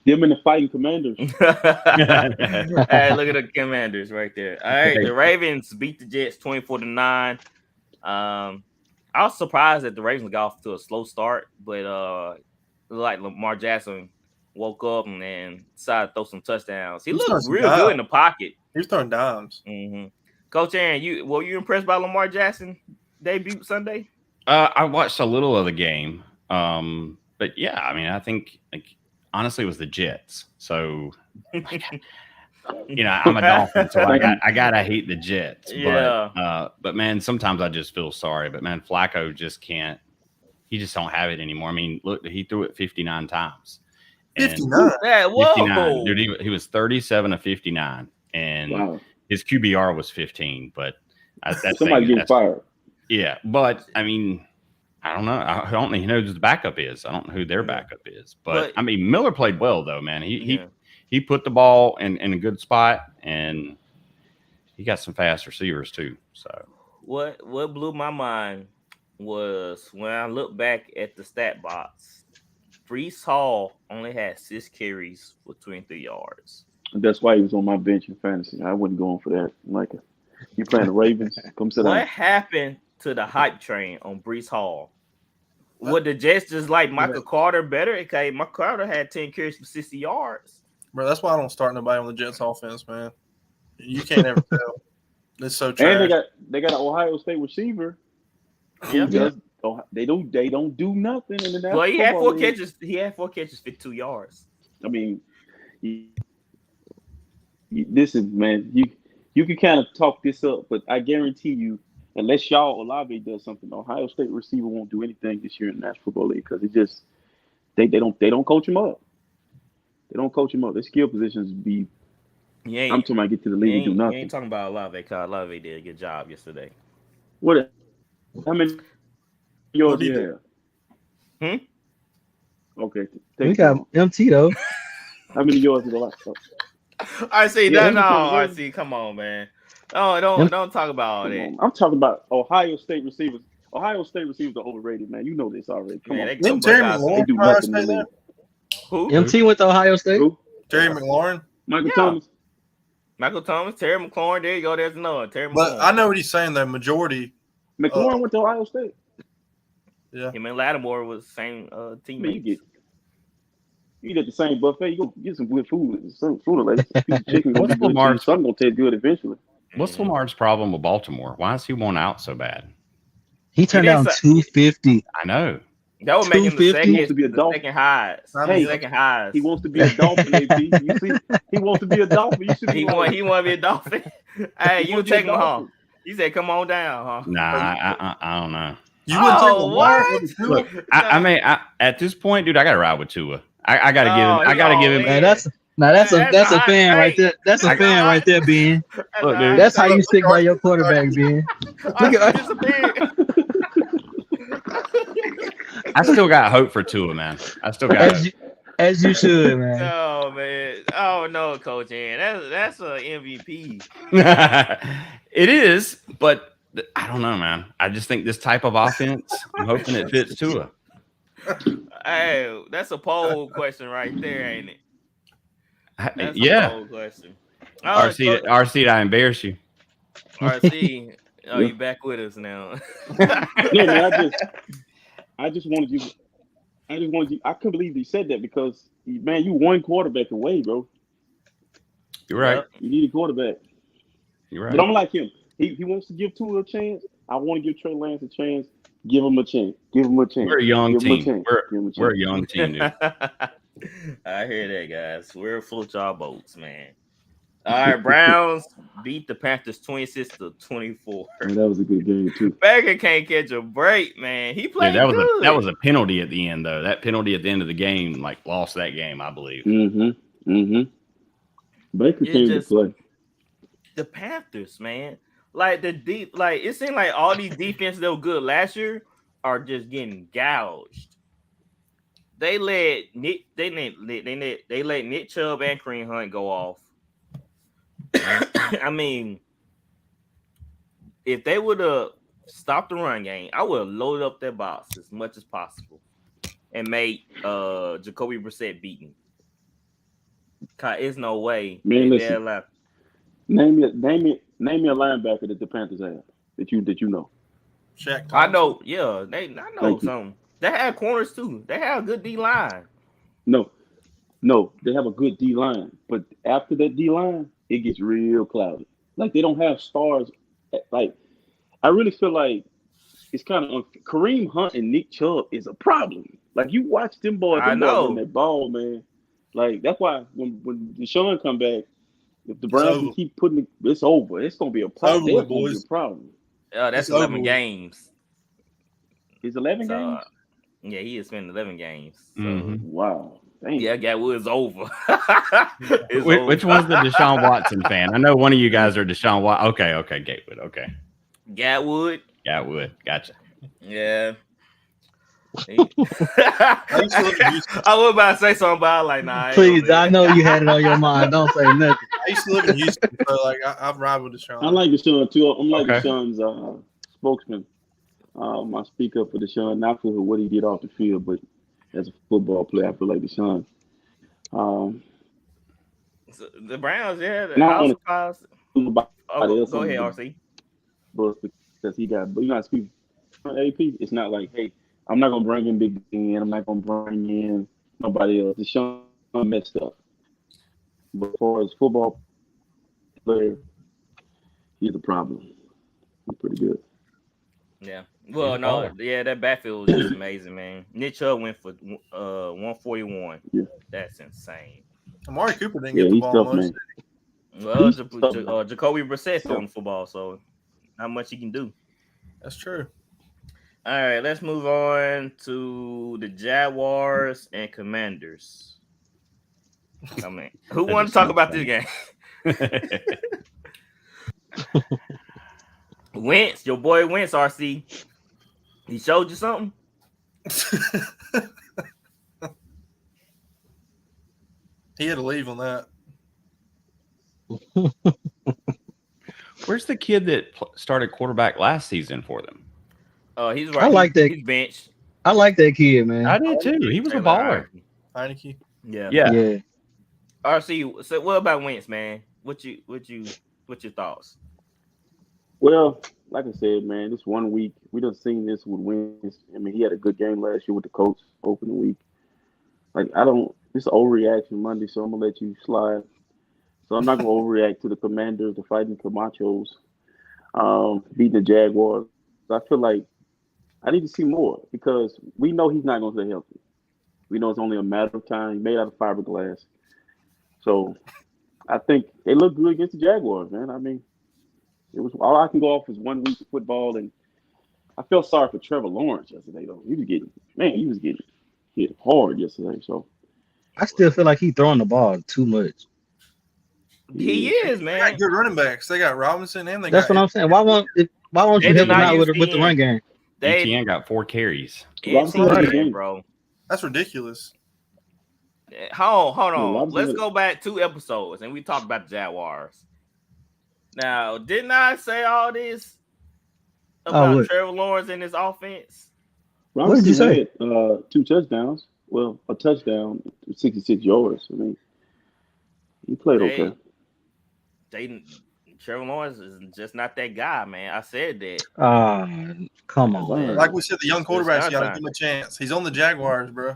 Them and the Fighting Commanders. Hey, look at the Commanders right there. All right, the Ravens beat the Jets 24-9. I was surprised that the Ravens got off to a slow start, but like Lamar Jackson woke up and then decided to throw some touchdowns. He He's looked throwing some real good in the pocket. He was throwing dimes. Coach Aaron, were you impressed by Lamar Jackson debut Sunday? I watched a little of the game, but yeah, I mean, I think honestly it was the Jets. So I'm a Dolphin, so I gotta hate the Jets. Yeah. But man, sometimes I just feel sorry. But man, Flacco just can't. He just don't have it anymore. I mean, look, he threw it 59 times. 59. Yeah, whoa. 59. Dude, he was 37 of 59, and Wow. his QBR was 15. But Somebody getting fired. Yeah, but I mean, I don't know. I don't even know who the backup is. I don't know who their backup is. But I mean, Miller played well though, man. He put the ball in a good spot, and he got some fast receivers too. So what blew my mind was when I look back at the stat box Brees Hall only had 6 carries for 23 yards. That's why he was on my bench in fantasy. I wasn't going for that. I'm like, you playing the Ravens? Come sit What down. happened to the hype train on Brees Hall? Would the Jets just like Michael Carter better? Okay, Michael Carter had 10 carries for 60 yards. Bro, that's why I don't start nobody on the Jets offense, man. You can't ever tell. It's so trash. And they got an Ohio State receiver. Yeah. They don't do nothing in the national Well, he had 4 league. catches. He had 4 catches, 52 yards. I mean, this is, man, you can kind of talk this up, but I guarantee you, unless y'all Olave does something, the Ohio State receiver won't do anything this year in the National Football League because it just they don't coach him up. They don't coach him up. Their skill positions be. I'm talking about get to the league and do nothing. You ain't talking about Olave because Olave did a good job yesterday. What? How many yards do you have? Okay. We got MT though. How many yards did Olave? I see Yeah, that. No, I see. Come on, man. Oh, don't talk about all that. I'm talking about Ohio State receivers. Ohio State receivers are overrated, man. You know this already. Come on. Didn't Terry They McLaurin do Ohio nothing in State the there? league. Who? MT went to Ohio State. Who? Terry McLaurin? Michael Yeah. Thomas. Michael Thomas, Terry McLaurin. There you go. There's another Terry McLaurin. But I know what he's saying. The majority. McLaurin went to Ohio State. Yeah. Him and Lattimore was the same I mean, teammates. you get the same buffet. You go get some good food. Some food like piece of chicken gonna be What's good. Lamar's- Something gonna taste good eventually. What's Lamar's problem with Baltimore? Why is he worn out so bad? He turned didn't down say- 250. I know. That was making the 250? second, To be a the Dolphin. second highs. Hey, Second highs. He wants to be a Dolphin, AP. You see, he wants to be a Dolphin. You should be He like, want to be a Dolphin. Hey, you want to be a take him home. Dolphin. He said, "Come on down, huh?" Nah, I don't know. You wouldn't take Oh, Lamar what? over Tua? Look, I mean, at this point, dude, I gotta ride with Tua. I gotta give him. Oh, I gotta give him. he Man, that's a That's a hot fan right take. there. That's a That's fan a right there, Ben. Look, dude. That's how you stick by your quarterback, Ben. Look at I still got hope for Tua, man. I still got hope. as you should, man. Oh man! Oh no, Coach Aaron. That's an MVP. It is, but I don't know, man. I just think this type of offense, I'm hoping it fits Tua. Hey, that's a poll question right there, ain't it? That's a Yeah. poll question. RC, I embarrass you. RC, oh, you back with us now? no, man, I just wanted you. I couldn't believe he said that because, man, you one quarterback away, bro. You're right. You need a quarterback. You're But right. I'm like him. He wants to give Tua a chance. I want to give Trey Lance a chance. Give him a chance. Give him a chance. We're a young Give him a team. chance. Give him a We're a chance. young team, dude. I hear that, guys. We're full of y'all boats, man. All right, Browns beat the Panthers 26-24. Man, that was a good game too. Baker can't catch a break, man. He played Yeah, good. that was a penalty at the end, though. That penalty at the end of the game, like, lost that game, I believe. Baker It's came just- to play. the Panthers, man. Like it seemed like all these defenses that were good last year are just getting gouged. They let Nick Chubb and Kareem Hunt go off. I mean, if they would have stopped the run game, I would have loaded up their box as much as possible and made Jacoby Brissett beaten. Cause there's no way Man, they're listen. allowed. Name me a linebacker that the Panthers have that you know. Shaq I Thompson. know, yeah. I know Thank you. some. They have corners too. They have a good D line. No, they have a good D line, but after that D line, it gets real cloudy. Like they don't have stars. Like I really feel like it's kind of Kareem Hunt and Nick Chubb is a problem. Like you watch them boys, I boys know. run that ball, man. Like that's why when Deshaun come back, if the Browns over. can keep putting it's over. It's gonna be a problem. over, It's gonna be boys. a problem. That's It's 11 over. games. It's 11 So, games. yeah, he has spent 11 games. So, Mhm. Wow. Dang. yeah, Gatwood's over. It's Which over. one's the Deshaun Watson fan? I know one of you guys are Deshaun Watson. Okay, Gatewood. Okay, Gatwood. Gatwood. Gotcha. Yeah. I Houston. was about to say something, but I was like, nah. ain't Please, gonna I know you had it on your mind. Don't say nothing. I used to live in Houston, so like I've ride with Deshaun. I like Deshaun too. I'm like Okay. Deshaun's spokesman. My speak up for Deshaun, not for what he did off the field, but as a football player. I feel like Deshaun. So the Browns, yeah. And I I was don't want surprised. to nobody else Go on ahead, the RC. bus because he got, but you know, speak AP. It's not like, hey, I'm not gonna bring in Big Ben. I'm not gonna bring in nobody else. Deshaun messed up. But as far as football player, he's a problem. He's pretty good. Yeah. Well, a no, baller. yeah, that backfield was just amazing, man. Nick Chubb went for 141. Yeah. That's insane. Amari Cooper didn't Yeah, get the he's ball tough, much. man. Well, He's tough. Jacoby Brissett throwing the football, so not much he can do. That's true. All right, let's move on to the Jaguars and Commanders. I mean, who That want to just talk sounds about funny. this game? Wentz, your boy Wentz, RC. He showed you something? He had to leave on that. Where's the kid that started quarterback last season for them? He's right. I like that. He's benched. I like that kid, man. I did too. He was a baller. Heineke. Yeah. Yeah. RC. So what about Wentz, man? What's your thoughts? Well, like I said, man, this 1 week we done seen this with wins. I mean, he had a good game last year with the Colts opening week. Like this is overreaction Monday, so I'm gonna let you slide. So I'm not gonna overreact to the Commanders, the fighting Camachos, beating the Jaguars. I feel like I need to see more because we know he's not gonna stay healthy. We know it's only a matter of time. He made out of fiberglass. So I think they look good against the Jaguars, man. I mean, it was all I can go off is 1 week of football, and I felt sorry for Trevor Lawrence yesterday, though. He was getting hit hard yesterday. So I still feel like he's throwing the ball too much. He is, They man. got good running backs. They got Robinson and they That's got what I'm saying. Why won't They you do help him not out use with the run game? They ETN got 4 carries. it's Robinson okay, had a bro. That's ridiculous. Hold on. Robinson Let's had- go back 2 episodes and we talked about the Jaguars. Now, didn't I say all this about what? Trevor Lawrence and his offense? What did you say? Had 2 touchdowns. Well, a touchdown, 66 yards. I mean, he played okay. Trevor Lawrence is just not that guy, man. I said that. Come on, man. Like we said, the young quarterbacks, you got to time. give him a chance. He's on the Jaguars, bro.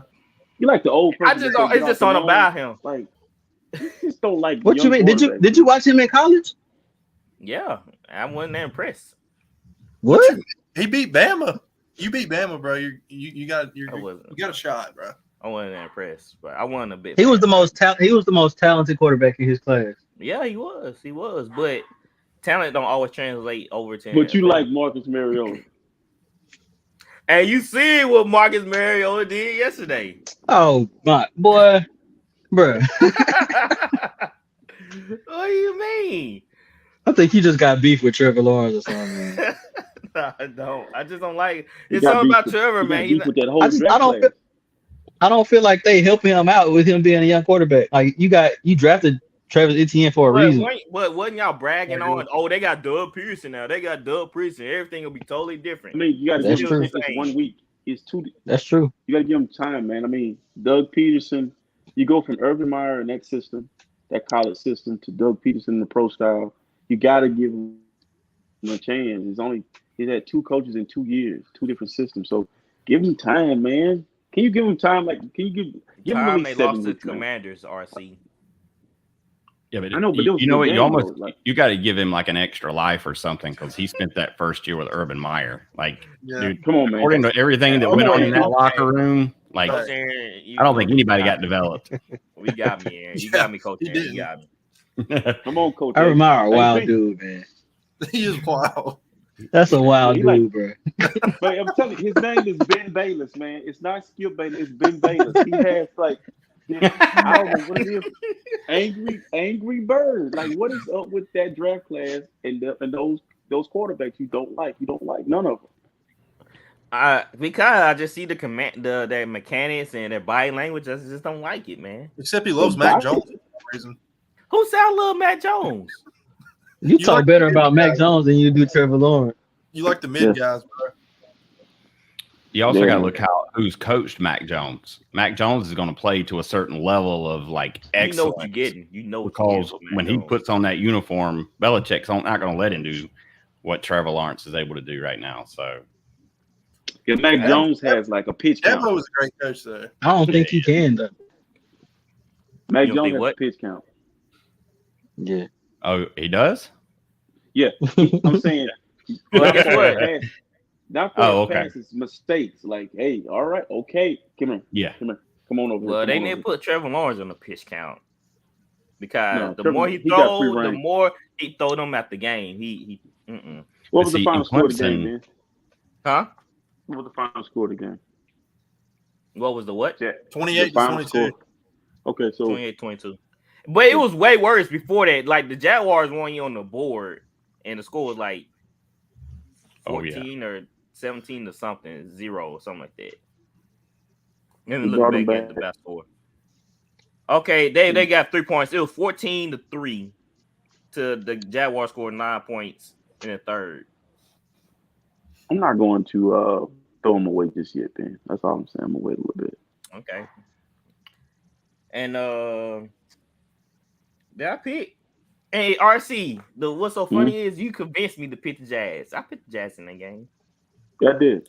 You like the old person. It's just on about him. Like, you just don't like. What you young mean? quarterbacks. Did you watch him in college? Yeah, I wasn't that impressed. What? He beat Bama. You beat Bama, bro. You got a shot, bro. I wasn't that impressed, but I wasn't a bit. He was mad. he was the most talented quarterback in his class. Yeah, he was, but talent don't always translate over to. But you NFL. like Marcus Mariota. And you see what Marcus Mariota did yesterday. Oh my boy, bruh. What do you mean? I think you just got beef with Trevor Lawrence or something, man. No, I don't. I just don't like it. He It's got something beef about with- Trevor, he got man. beef with that whole I draft don't class. I don't feel like they helping him out with him being a young quarterback. Like you drafted Travis Etienne for a reason. But wasn't y'all bragging on? Oh, they got Doug Pearson now. They got Doug Pearson. Everything will be totally different. I mean, you got to That's give true. him just 1 week. It's too. That's true. You got to give him time, man. I mean, Doug Peterson. You go from Urban Meyer and that system, that college system, to Doug Peterson in the pro style. You got to give him a chance. He's had 2 coaches in 2 years, 2 different systems. So give him time, man. Can you give him time? Like, can you give him at Time they least lost 7 to weeks, man? Commanders, RC. Yeah, but I know, but you know what? game, You almost though, like- you got to give him like an extra life or something because he spent that first year with Urban Meyer. Like, Yeah. dude, Come on, man. according to everything that went on in that locker room, like Coach Aaron, I don't think anybody got developed. We got me, Aaron. You got me, Coach he Aaron. didn't. You got me. Come on, Coach. Urban Meyer, a Hey, wild see- dude, man. He is wild. That's a wild He dude, bro. But I'm telling you, his name is Ben Bayless, man. It's not Skip Bayless. It's Ben Bayless. He has like, I don't know what it is. Angry bird. Like, what is up with that draft class and those quarterbacks you don't like? You don't like none of them. Because I just see their mechanics and their body language. I just don't like it, man. Except he loves Mac Jones for some reason. Who said I love Matt Jones? You You talk like better the about mid Mac guys. Jones than you do Trevor Lawrence. You like the mid Yeah. guys, bro. You also got to Yeah. look who's coached Mac Jones. Mac Jones is going to play to a certain level of like You know excellence. what you're getting. You know what you're getting Because with Mac when he Jones. puts on that uniform, Belichick's not going to let him do what Trevor Lawrence is able to do right now. So Yeah, Mac Jones has like a pitch count. Dabo was a great coach, though. I don't think he can though. Mac You don't Jones think has what? a pitch count. Yeah. oh, he does. Yeah, I'm saying. Well, guess not what? for his pass- Not for Oh, his okay. passes, mistakes. Like, hey, all right, okay, come here, Yeah. come here, come on over here. Well, come they on need over to put Trevor Lawrence on the pitch count because No, the Trevor- more he he got free throws, the reign. more he throw them at the game. What was See, the final in score of the Clemson- game, man? Huh? What was the final score of the game? What was the what? Yeah, 28 the to final 22. score. Okay, so 28-22. But it was way worse before that. Like the Jaguars won you on the board, and the score was like 14 or 17 to something, 0 or something like that. Let me He look brought him back at back. the best score. Okay, they got 3 points. It was 14-3 to the Jaguars scored 9 points in the third. I'm not going to throw him away just yet, man. That's all I'm saying. I'm gonna wait a little bit. Okay. And did I pick? Hey, RC, what's so funny is you convinced me to pick the Jazz. I picked the Jazz in that game. Yeah, I did.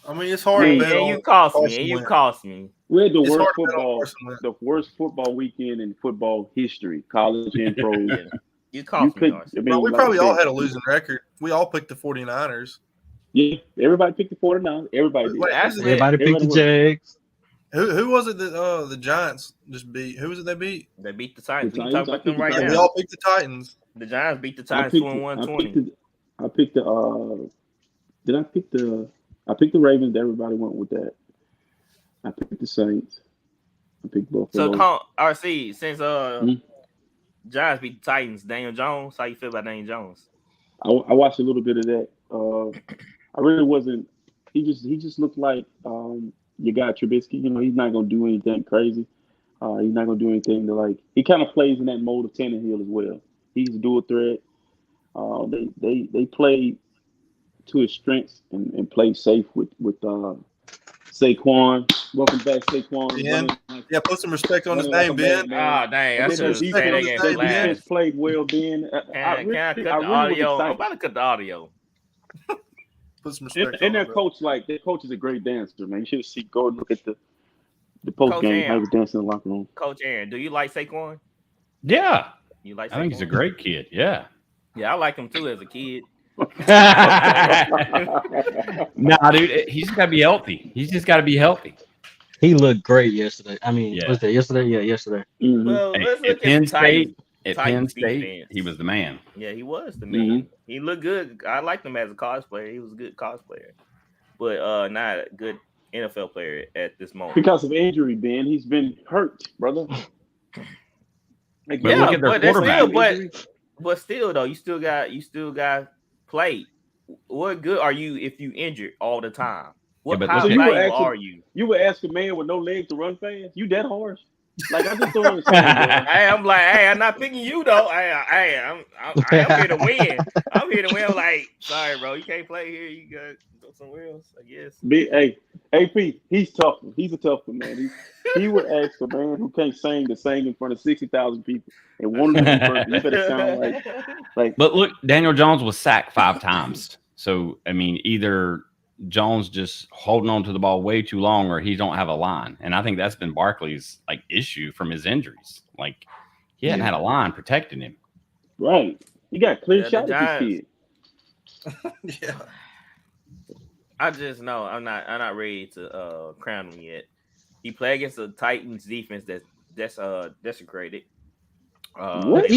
I mean, it's hard Hey, to bet And on you cost me. Carson And you Wentz. cost me. We had the It's worst hard to bet on football, Carson Wentz. the worst football weekend in football history, college and pro. Yeah. You You cost me, picked. RC. I mean, Bro, we like probably I all said, had a losing record. We all picked the 49ers. Yeah, everybody picked the 49. Everybody did. Wait, That's who, it. Everybody picked the Everybody Jags. who was it that the Giants just beat? Who was it they beat? They beat the Titans. The We can talk Titans, about I them picked right the Yeah, now. we all picked the Titans. The Giants beat the I Titans picked. 21-20. I picked the. Did I pick the? I picked the Ravens. Everybody went with that. I picked the Saints. I picked Buffalo. So, RC, since Hmm? Giants beat the Titans, Daniel Jones, how you feel about Daniel Jones? I watched a little bit of that. I really wasn't. He just looked like you got Trubisky. You know, he's not gonna do anything crazy. He's not gonna do anything to like. He kind of plays in that mold of Tannehill as well. He's a dual threat. They play to his strengths and play safe with Saquon. Welcome back, Saquon. Ben. Yeah, put some respect on his Running name, like a Ben. madman. Dang, I And then should have the said that defense, game the the last. defense played well, Ben. Can I cut the was audio? I'm excited. about to cut the audio. Put some respect And on their it. coach, their coach is a great dancer, man. You should see. Go and look at the post Coach game. How he Aaron. was dancing in the locker room. Coach Aaron, do you like Saquon? Yeah, You like Saquon? I think he's a great kid. Yeah. Yeah, I like him too as a kid. Nah, dude, he's got to be healthy. He's just got to be healthy. He looked great yesterday. I mean, Yeah. was that yesterday? Yeah, yesterday. Mhm. Well, Hey, let's at look at Penn the Titans. State, at Penn Titans State, defense. he was the man. Yeah, he was the man. He looked good. I liked him as a college player. He was a good college player, but not a good NFL player at this moment. Because of injury, Ben, he's been hurt, brother. Like, But look at their but that's still, quarterback. but still though, you still got play. What good are you if you injured all the time? What but how look at- valuable are you? You would ask a man with no legs to run fast? You that harsh? Like I just don't understand. Man. Hey, I'm like, hey, I'm not picking you though. I'm here to win. I'm here to win. I'm like, sorry, bro, you can't play here. You got go somewhere else, I guess. Hey, AP, he's tough. He's a tough one, man. He would ask a man who can't sing to sing in front of 60,000 people and one of them person. You better sound like. But look, Daniel Jones was sacked 5 times. So, I mean, either Jones just holding on to the ball way too long or he don't have a line. And I think that's been Barkley's like issue from his injuries. Like he hadn't had a line protecting him. Right. You got clear Yeah, shot the at this kid. Yeah. I just know I'm not ready to crown him yet. He played against the Titans defense that's desecrated. What?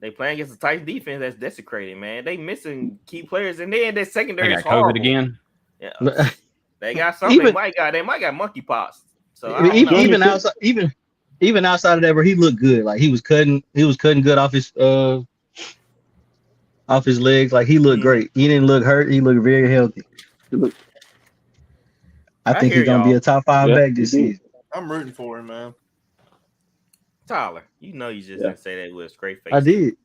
They playing against the Titans defense that's desecrated, man. They missing key players, and then their They secondary got is horrible. COVID again. Yeah, they got something. Even- They might got monkeypox. So I don't know. even outside of that, where he looked good, like he was cutting good off his legs. Like he looked great. He didn't look hurt. He looked very healthy. I think hear he's gonna be y'all. a top 5 Yeah, back this he did. season. I'm rooting for him, man. Tyler, you know you just didn't say that with a straight face. I did,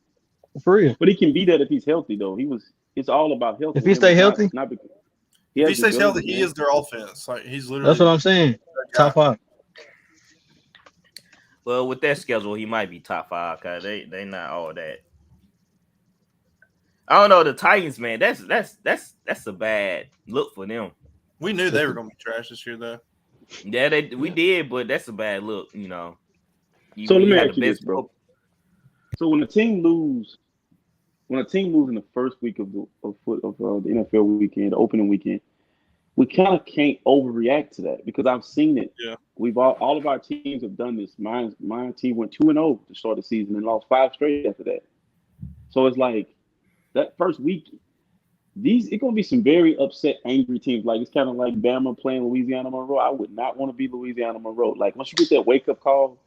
for real. But he can be that if he's healthy, though. It's all about health. If he stay healthy? Not because, If he stays healthy, he is their offense. Like he's literally. That's what I'm saying. Top 5. Well, with that schedule, he might be top 5 because they not all that. I don't know the Titans, man. That's a bad look for them. We knew they were going to be trash this year, though. Yeah, we did, but that's a bad look. You know. So let me ask you this, bro. So when a team lose in the first week of the NFL weekend, the opening weekend, we kind of can't overreact to that because I've seen it. Yeah. We've all of our teams have done this. My team went 2-0 to start the season and lost 5 straight after that. So it's like that first week, it's gonna be some very upset, angry teams. Like it's kind of like Bama playing Louisiana Monroe. I would not want to be Louisiana Monroe. Like once you get that wake up call,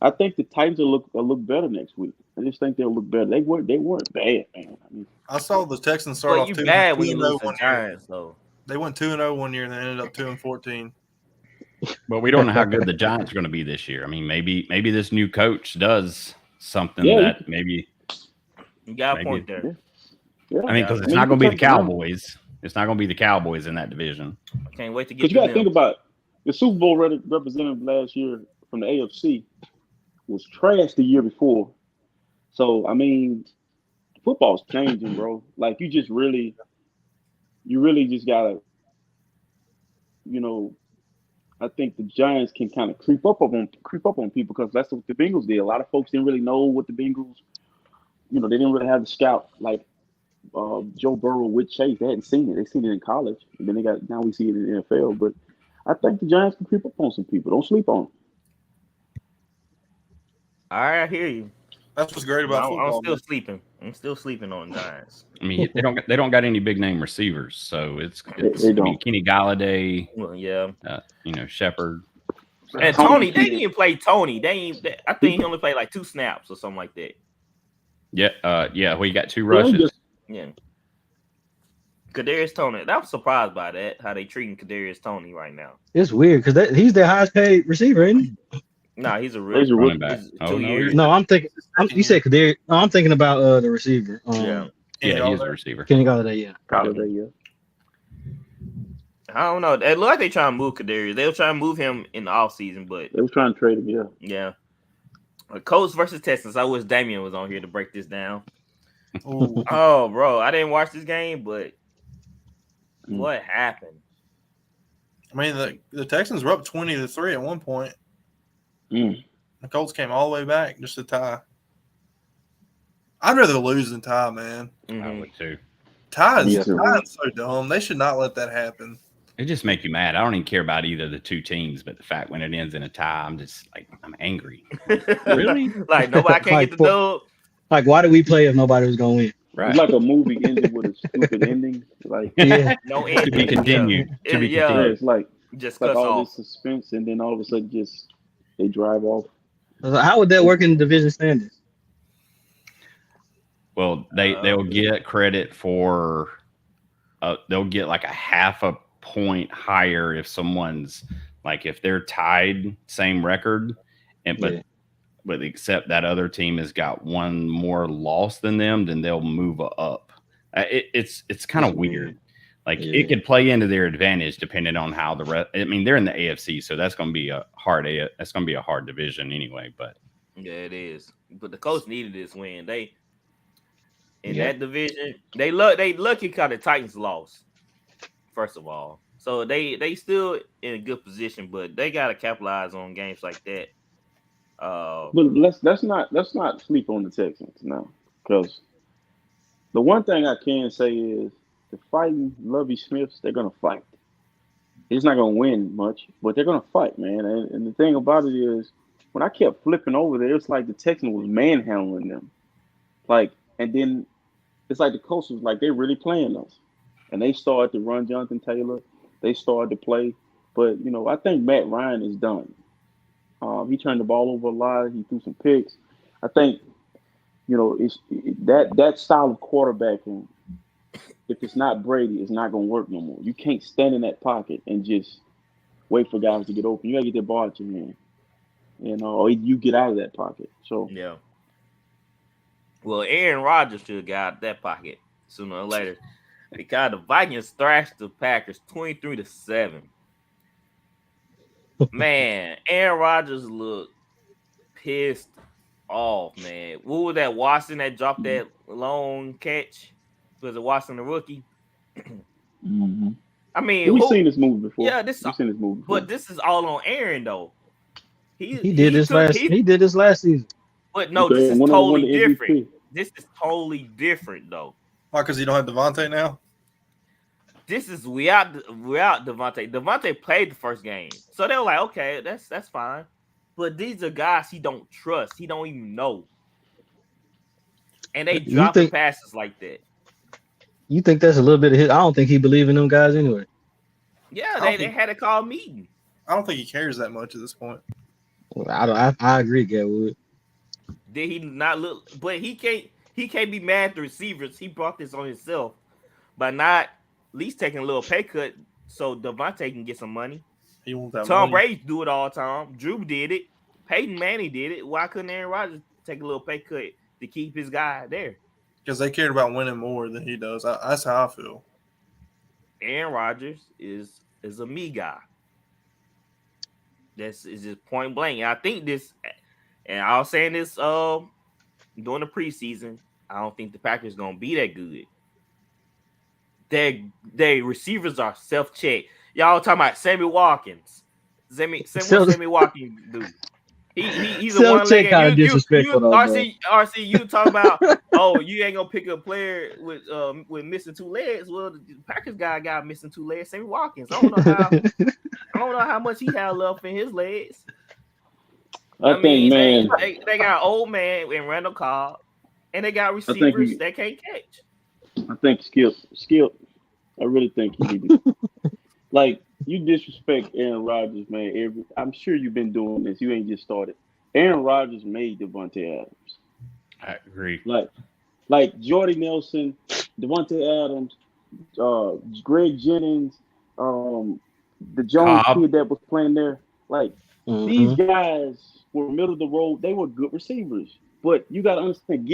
I think the Titans will look better next week. I just think they'll look better. They weren't bad, man. I mean, I saw the Texans start off 2-0 bad when you lose one the Giants, though. They went 2-0 one year and they ended up 2-14. But we don't know how good the Giants are going to be this year. I mean, maybe this new coach does something that maybe you got a point there. Yeah. I mean, because it's not going to be the Cowboys. It's not going to be the Cowboys in that division. I can't wait to get. Because you got to think about it. The Super Bowl representative last year from the AFC was trash the year before. So I mean, football's changing, bro. Like you really just gotta, I think the Giants can kind of creep up on people because that's what the Bengals did. A lot of folks didn't really know what the Bengals, they didn't really have the scout like Joe Burrow with Chase. They hadn't seen it. They seen it in college, and then now we see it in the NFL. But I think the Giants can creep up on some people. Don't sleep on them. All right, I hear you. That's what's great about football. I'm still sleeping on Giants. I mean, they don't got any big name receivers, so it's they don't. I mean, Kenny Galladay. Well, yeah. Shepard. And Tony, they didn't even play Tony. I think he only played like 2 snaps or something like that. Yeah. We got 2 rushes. Yeah. Kadarius Toney. I was surprised by that. How they treating Kadarius Toney right now. It's weird because he's their highest paid receiver, isn't he? Nah, he's a running back. 2 years. No, I'm thinking. You said Kadarius. No, I'm thinking about the receiver. Yeah, he's a receiver. Kenny Galladay, yeah. Galladay, yeah. I don't know. It looked like they trying to move Kadarius. They were trying to move him in the offseason, but they were trying to trade him, yeah. Colts versus Texans. I wish Damian was on here to break this down. Oh, bro, I didn't watch this game, but what happened? I mean, the Texans were up 20-3 at one point. The Colts came all the way back just to tie. I'd rather lose than tie, man. I would too. Tie is so dumb. They should not let that happen. It just make you mad. I don't even care about either of the 2 teams, but the fact when it ends in a tie, I'm angry. Really? Like nobody can't get the dub. Like, why did we play if nobody was going to win? Right. It's like a movie ending with a stupid ending. Like no ending. To be continued. To be continued. It's like just like all off. this suspense, and then all of a sudden they drive off. How would that work in the division standings? Well, they'll get credit for they'll get like a half a point higher if someone's like if they're tied same record, but except that other team has got 1 more loss than them, then they'll move up. It's kind of weird. Like it could play into their advantage depending on how the rest. I mean, they're in the AFC, so that's going to be a hard. That's going to be a hard division anyway. But yeah, it is. But the Colts needed this win. That division, they lucky because the Titans lost. First of all, so they still in a good position, but they got to capitalize on games like that. But let's not sleep on the Texans now, because the one thing I can say is the fighting Lovie Smiths, they're gonna fight. He's not gonna win much, but they're gonna fight, man. And the thing about it is, when I kept flipping over there, it's like the Texans was manhandling them, and then it's like the Colts was like they're really playing us, and they started to run Jonathan Taylor, they started to play, but I think Matt Ryan is done. He turned the ball over a lot. He threw some picks. I think, it's that style of quarterbacking. If it's not Brady, it's not going to work no more. You can't stand in that pocket and just wait for guys to get open. You got to get that ball at your hand, or you get out of that pocket. So yeah. Well, Aaron Rodgers should have got out of that pocket sooner or later. Because the Vikings thrashed the Packers 23-7. Man, Aaron Rodgers looked pissed off, man. What was that Watson that dropped that long catch? Was it Watson the rookie? Mm-hmm. I mean, We've seen this movie before. Yeah, We've seen this movie before. but this is all on Aaron though. He did this last season. But no, this is Won totally the MVP. different. This is totally different though. Why? Because you don't have Devontae now. This is without Devontae. Devontae played the first game, so they were like, okay, that's fine. But these are guys he don't trust. He don't even know, and they drop the passes like that. You think that's a little bit of his? I don't think he believe in them guys anyway. Yeah, they had a call meeting. I don't think he cares that much at this point. Well, I agree, Gatwood. Did he not look? But he can't be mad at the receivers. He brought this on himself by not at least taking a little pay cut so Devontae can get some money. He wants that Tom money. Brady do it all the time. Drew did it. Peyton Manning did it. Why couldn't Aaron Rodgers take a little pay cut to keep his guy there? Because they cared about winning more than he does. That's how I feel. Aaron Rodgers is a me guy. That's is just point blank. And I think this, and I was saying this during the preseason, I don't think the Packers gonna be that good. Their receivers are self-check. Y'all talking about Sammy Watkins. Sammy Watkins dude. He's a one-legged. Kind of disrespectful. RC, you talking about? Oh, you ain't gonna pick a player with missing two legs. Well, the Packers guy got missing two legs. Sammy Watkins. I don't know how much he had left in his legs. I think, man, they got old man and Randall Cobb, and they got receivers that can't catch. I think Skip. I really think he did. Like, you disrespect Aaron Rodgers, man. I'm sure you've been doing this. You ain't just started. Aaron Rodgers made Devontae Adams. I agree. Like Jordy Nelson, Devontae Adams, Greg Jennings, the Jones kid that was playing there. Like, these guys were middle of the road. They were good receivers. But you got to understand,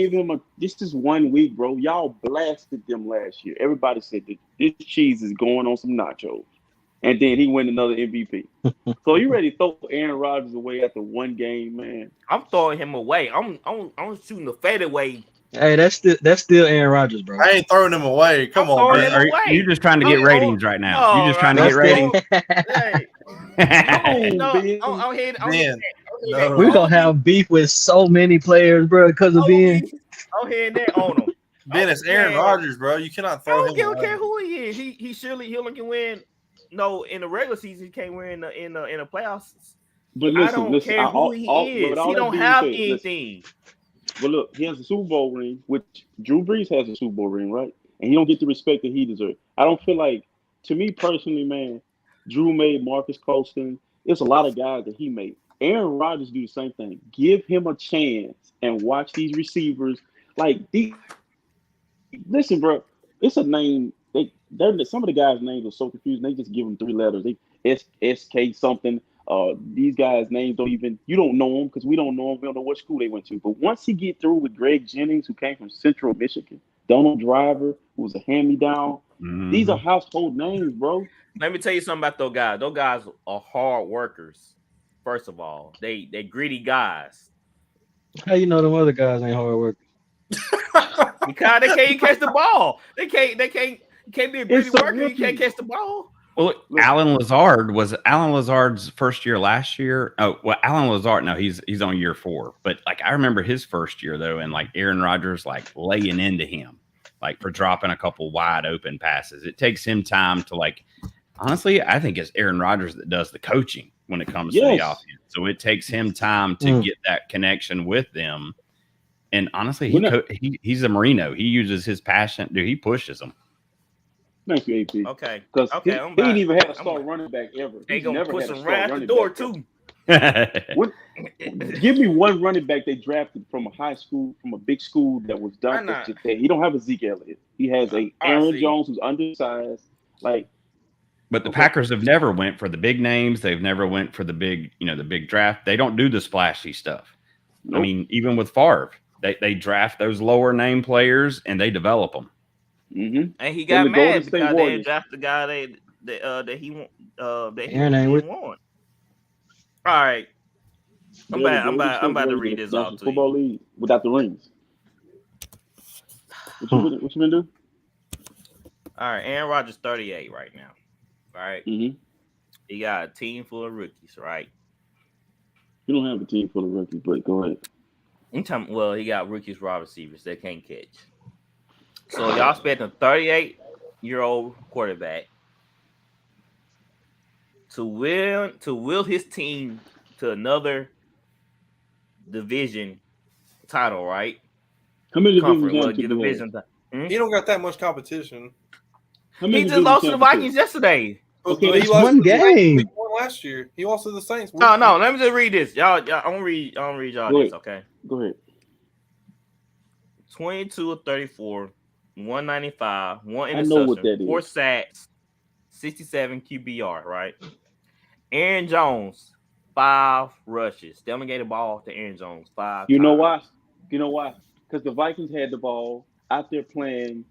this is 1 week, bro. Y'all blasted them last year. Everybody said that this cheese is going on some nachos. And then he win another MVP. So you ready to throw Aaron Rodgers away after one game, man? I'm throwing him away. I'm shooting the fadeaway. Hey, that's still Aaron Rodgers, bro. I ain't throwing him away. Come on, bro. Are you just trying to get ratings right now? You just trying to get ratings? We're gonna have beef with so many players, bro, because of Ben. I'm hearing that on him. Ben, it's Aaron Rodgers, bro. You cannot throw him. I don't care who he is. He only can win. No, in the regular season, he can't win in the playoffs. But listen, I don't care who he is. He don't have anything. But look, he has a Super Bowl ring, which Drew Brees has a Super Bowl ring, right? And he don't get the respect that he deserves. I don't feel like, to me personally, man, Drew made Marcus Colston. It's a lot of guys that he made. Aaron Rodgers do the same thing. Give him a chance and watch these receivers. Listen, bro, it's a name. Some of the guys' names are so confusing. They just give them 3 letters. SK something. These guys' names you don't know them because we don't know them. We don't know what school they went to. But once he get through with Greg Jennings, who came from Central Michigan, Donald Driver, who was a hand-me-down, these are household names, bro. Let me tell you something about those guys. Those guys are hard workers. First of all, they gritty guys. How you know them other guys ain't hard workers? Because they can't catch the ball. They can't be a gritty worker. You can't catch the ball. Well, Alan Lazard was Alan Lazard's first year last year. Oh, well, Alan Lazard, no, he's on year 4. But like I remember his first year though, and like Aaron Rodgers like laying into him, like for dropping a couple wide open passes. It takes him time to like. Honestly, I think it's Aaron Rodgers that does the coaching when it comes to the offense. So it takes him time to get that connection with them. And honestly, he's a Marino. He uses his passion. Dude, he pushes them. Thank you, AP. Okay. Because he ain't even had a star running back ever. They gonna push him right out the door too. Give me one running back they drafted from a high school, from a big school that was done. He don't have a Zeke Elliott. He has a Aaron Jones who's undersized. But the Packers have never went for the big names. They've never went for the big, the big draft. They don't do the splashy stuff. Nope. I mean, even with Favre, they draft those lower name players and they develop them. Mm-hmm. And he got the Golden mad State because they Warriors. didn't draft the guy that he Aaron ain't with. want. All right, I'm They're the about I'm Golden about State I'm about to Warriors read of this the off National to you. Football League without the rings. What you been do? All right, Aaron Rodgers 38 right now. All right, Mm-hmm. he got a team full of rookies, right? You don't have a team full of rookies, but go ahead. Well, he got rookies, wide receivers that can't catch. So y'all spent a 38-year-old quarterback to will his team to another division title, right? How many division Conference, well, get championships he division. He don't got that much competition. How many He just division lost to the Vikings championships? yesterday. Okay, But he that's lost one to the Saints game. week 1 last year. He lost to the Saints. No, let me just read this. Y'all, I'm gonna read y'all Go this, ahead. okay? Go ahead. 22 of 34, 195, one I know what interception, that 4 is. sacks, 67 QBR, right? Aaron Jones, 5 rushes. Delegated ball to Aaron Jones 5 You know times. why? You know why? Because the Vikings had the ball out there playing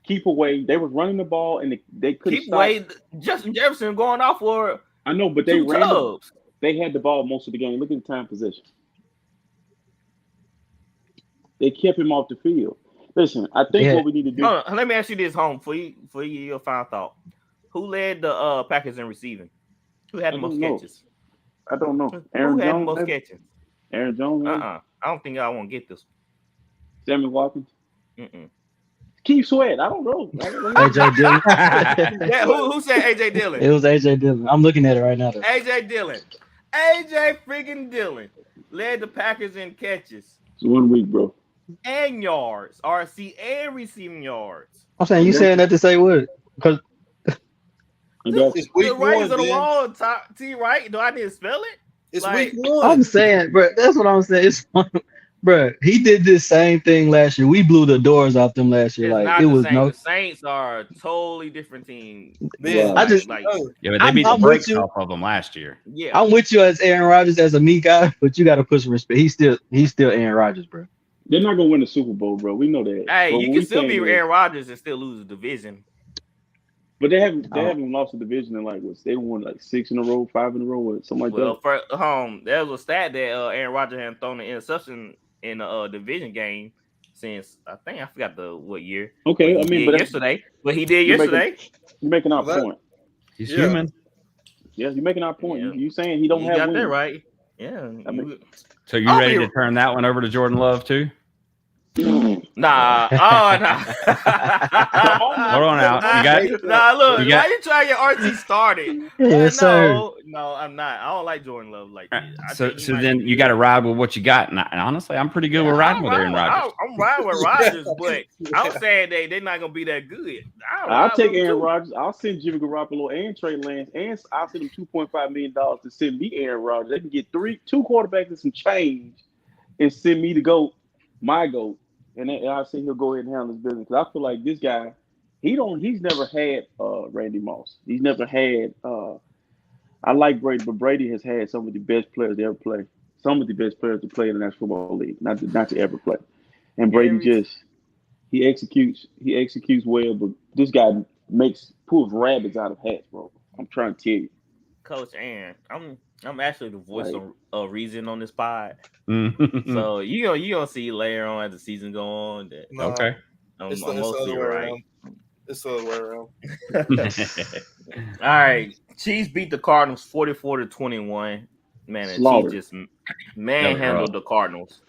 keep away. They were running the ball and they couldn't Keep stop. away Justin Jefferson going off for I know, but they 2 ran. tubs. They had the ball most of the game. Look at the time possession. They kept him off the field. Listen, I think Yeah. what we need to do. No, let me ask you this, home, for your final thought. Who led the Packers in receiving? Who had the most catches? I don't know. Who Aaron had the Jones. most catches? Aaron Jones. I don't think I won't get this. Sammy Watkins. Mm-mm. Keith Sweat. I don't know. AJ Dillon. Yeah, who said AJ Dillon? It was AJ Dillon. I'm looking at it right now. Though. AJ Dillon. AJ freaking Dillon led the Packers in catches It's 1 week, bro. and yards, RC and receiving yards. I'm saying you saying that to say what? Because I got It's you. week The writings 1, on the Ben. wall, T, right? Do I need to spell it? It's Like- week 1. I'm saying, bro, that's what I'm saying. It's bro, he did this same thing last year. We blew the doors off them last year. It's Like not it the was same. no. The Saints are a totally different team. Ben, I just- like Yeah, but they I'm beat the with brakes you. off of them last year. yeah. I'm with you as Aaron Rodgers as a me guy, but you got to put some respect. He's still Aaron Rodgers, bro. They're not gonna win the Super Bowl, bro. We know that. Hey, But you what can we still saying be is- Aaron Rodgers and still lose the division. But they haven't lost a division in like what? They won like 6 in a row, 5 in a row, or something like Well, that. for there was a stat that Aaron Rodgers hadn't thrown an interception in a division game since I forgot what year. Okay, But I he mean, did but yesterday. But he did You're making- yesterday. you're making our Well, that- point. He's Yeah. human. Yeah, you're making our point. Yeah. You saying he don't You have got wins. that right. Yeah. I mean- So you I'll ready be- to turn that one over to Jordan Love too? Nah. Oh, nah. Hold on now. You got Nah, look. you got- Why you trying to get RT started? Yes, sir. No, I'm not. I don't like Jordan Love like this. I so think he so might then be you good. got to ride with what you got. And honestly, I'm pretty good with riding with Aaron Rodgers. I'm riding with Rodgers, but I'm saying they're not gonna be that good. I'll take with him Aaron too. Rodgers. I'll send Jimmy Garoppolo and Trey Lance, and I'll send them $2.5 million to send me Aaron Rodgers. They can get 2 quarterbacks and some change, and send me to go my goat, and then I'll say he'll go ahead and handle his business. Because I feel like this guy, he's never had Randy Moss. He's never had. I like Brady, but Brady has had some of the best players to ever play. Some of the best players to play in the National Football League, not to ever play. And Brady he executes well, but this guy pulls rabbits out of hats, bro. I'm trying to tell you. Coach Aaron. I'm actually the voice Right. of reason on this pod. Mhm. So you gonna see later on as the season go on that Nah, Okay. I'm It's the mostly other way right. around. It's the other way around. All right, Chiefs beat the Cardinals 44-21. Man, the Slaughter. Chiefs just manhandled the Cardinals.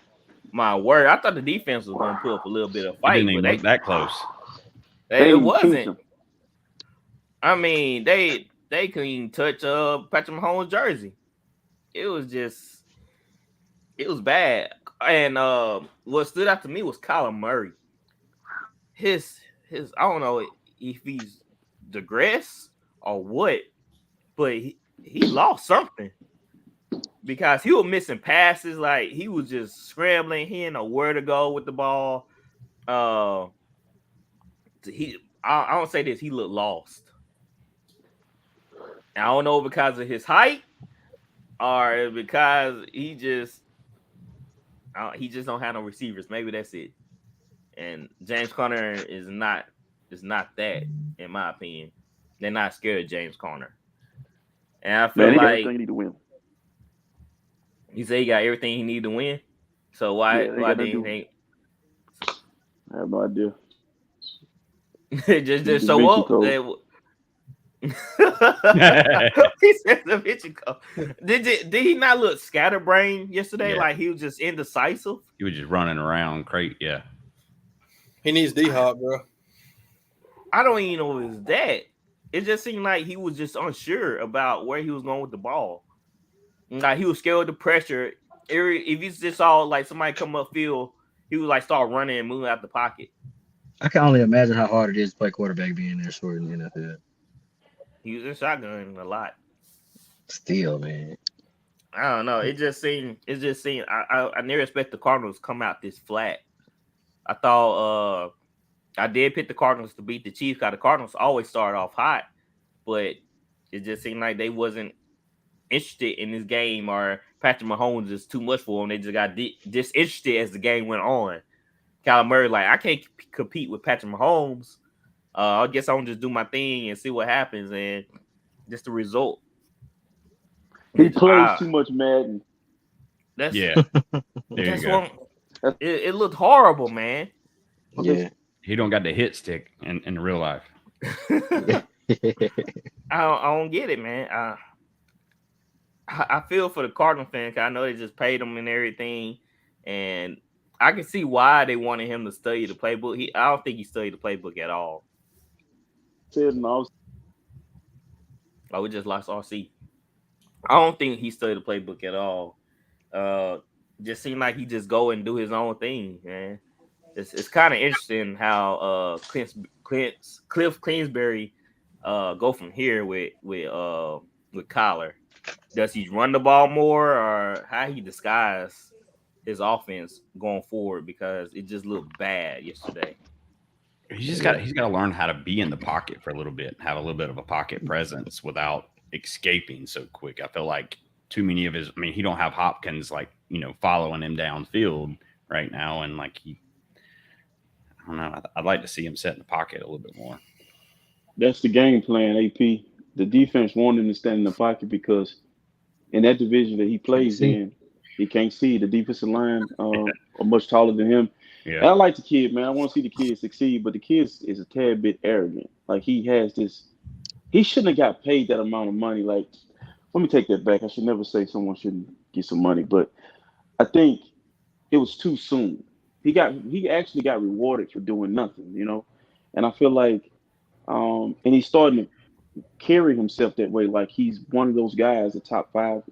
My word, I thought the defense was gonna put up a little bit of It fight, didn't but even look that close. it didn't wasn't. pinch him. I mean, they couldn't even touch Patrick Mahomes' jersey. It was bad. And what stood out to me was Kyler Murray. His I don't know if he's digressed or what, but he lost something because he was missing passes. Like he was just scrambling. He didn't know where to go with the ball. I don't say this. He looked lost. I don't know because of his height or because he just don't have no receivers. Maybe that's it. And James Conner is not is not that, in my opinion. They're not scared of James Conner. And I feel Man, he got like everything he need to win. he said he got everything he need to win. So why Yeah, they got to didn't do. he I have no idea. just Da show Vinci up? Code. He said Da Vinci Code. Did he not look scatterbrained yesterday? Yeah. Like he was just indecisive? He was just running around crazy. Yeah. He needs D Hop, bro. I don't even know if it's that. It just seemed like he was just unsure about where he was going with the ball. Like he was scared of the pressure. If you just saw like somebody come upfield, he would like start running and moving out the pocket. I can only imagine how hard it is to play quarterback being there short in the NFL. He was in shotgun a lot. Still, man. I don't know. It just seemed. I never expect the Cardinals to come out this flat. I thought I did pick the Cardinals to beat the Chiefs. Because the Cardinals always start off hot, but it just seemed like they wasn't interested in this game, or Patrick Mahomes is too much for them. They just got disinterested as the game went on. Kyler Murray, like, I can't compete with Patrick Mahomes. I guess I'm just do my thing and see what happens, and just the result. He plays too much Madden. That's Yeah. There that's you go. one. It looked horrible, man. Yeah. He don't got the hit stick in real life. I don't get it, man. I feel for the Cardinal fan because I know they just paid him and everything, and I can see why they wanted him to study the playbook. I don't think he studied the playbook at all. Said no. Oh, we just lost RC. I don't think he studied the playbook at all. Just seemed like he just go and do his own thing, man. It's kind of interesting how Cliff Kingsbury go from here with Kyler. Does he run the ball more, or how he disguise his offense going forward? Because it just looked bad yesterday. He's got to learn how to be in the pocket for a little bit, have a little bit of a pocket presence without escaping so quick. I feel like too many of his. I mean, he don't have Hopkins following him downfield right now, and I don't know. I'd like to see him set in the pocket a little bit more. That's the game plan, AP. The defense wanted him to stand in the pocket because in that division that he plays in, he can't see. The defensive line are much taller than him. Yeah. And I like the kid, man. I want to see the kid succeed, but the kid is a tad bit arrogant. Like, he has this – he shouldn't have got paid that amount of money. Like, let me take that back. I should never say someone shouldn't get some money, but I think it was too soon. He actually got rewarded for doing nothing, And I feel like and he's starting to carry himself that way. Like, he's one of those guys, the top 5.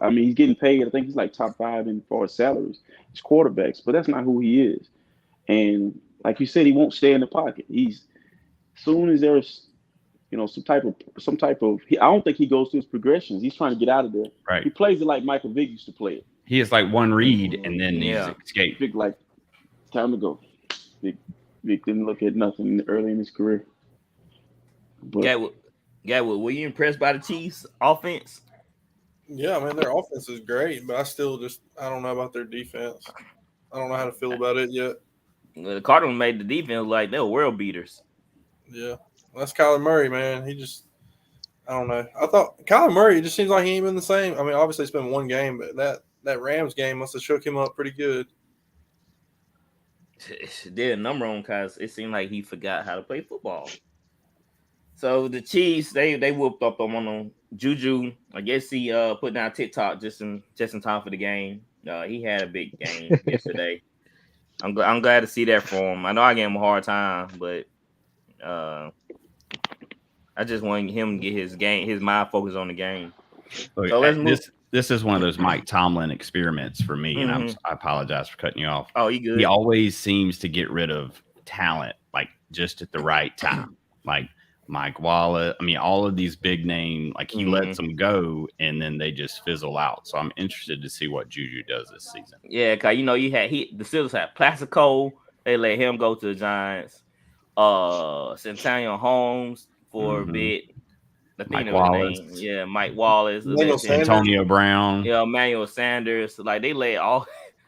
I mean, he's getting paid. I think he's like top 5 in far as salaries. He's quarterbacks, but that's not who he is. And like you said, he won't stay in the pocket. Soon as there's, some type of. I don't think he goes through his progressions. He's trying to get out of there. Right. He plays it like Michael Vick used to play it. He is like one read and then he's escaped. Vick, like, time to go. Vick didn't look at nothing early in his career. But, were you impressed by the Chiefs' offense? Yeah, man, their offense is great, but I don't know about their defense. I don't know how to feel about it yet. The Cardinals made the defense like they were world beaters. Yeah, that's Kyler Murray, man. I don't know. I thought Kyler Murray, it just seems like he ain't been the same. I mean, obviously it's been one game, but that Rams game must have shook him up pretty good. It did a number on because it seemed like he forgot how to play football. So the Chiefs, they whooped up on them. Juju, I guess he put down TikTok just in time for the game. He had a big game yesterday. I'm glad to see that for him. I know I gave him a hard time, but I just want him to get his mind focused on the game. Look, so let's move. This is one of those Mike Tomlin experiments for me, and I apologize for cutting you off. Oh, you good? He always seems to get rid of talent like just at the right time, like Mike Wallace. I mean, all of these big names, like he lets them go, and then they just fizzle out. So I'm interested to see what Juju does this season. Yeah, because the Steelers had Plaxico. They let him go to the Giants. Centennial Holmes for a bit. Mike Wallace. Mike Wallace. Antonio Brown. Yeah, Emmanuel Sanders. Like, they let all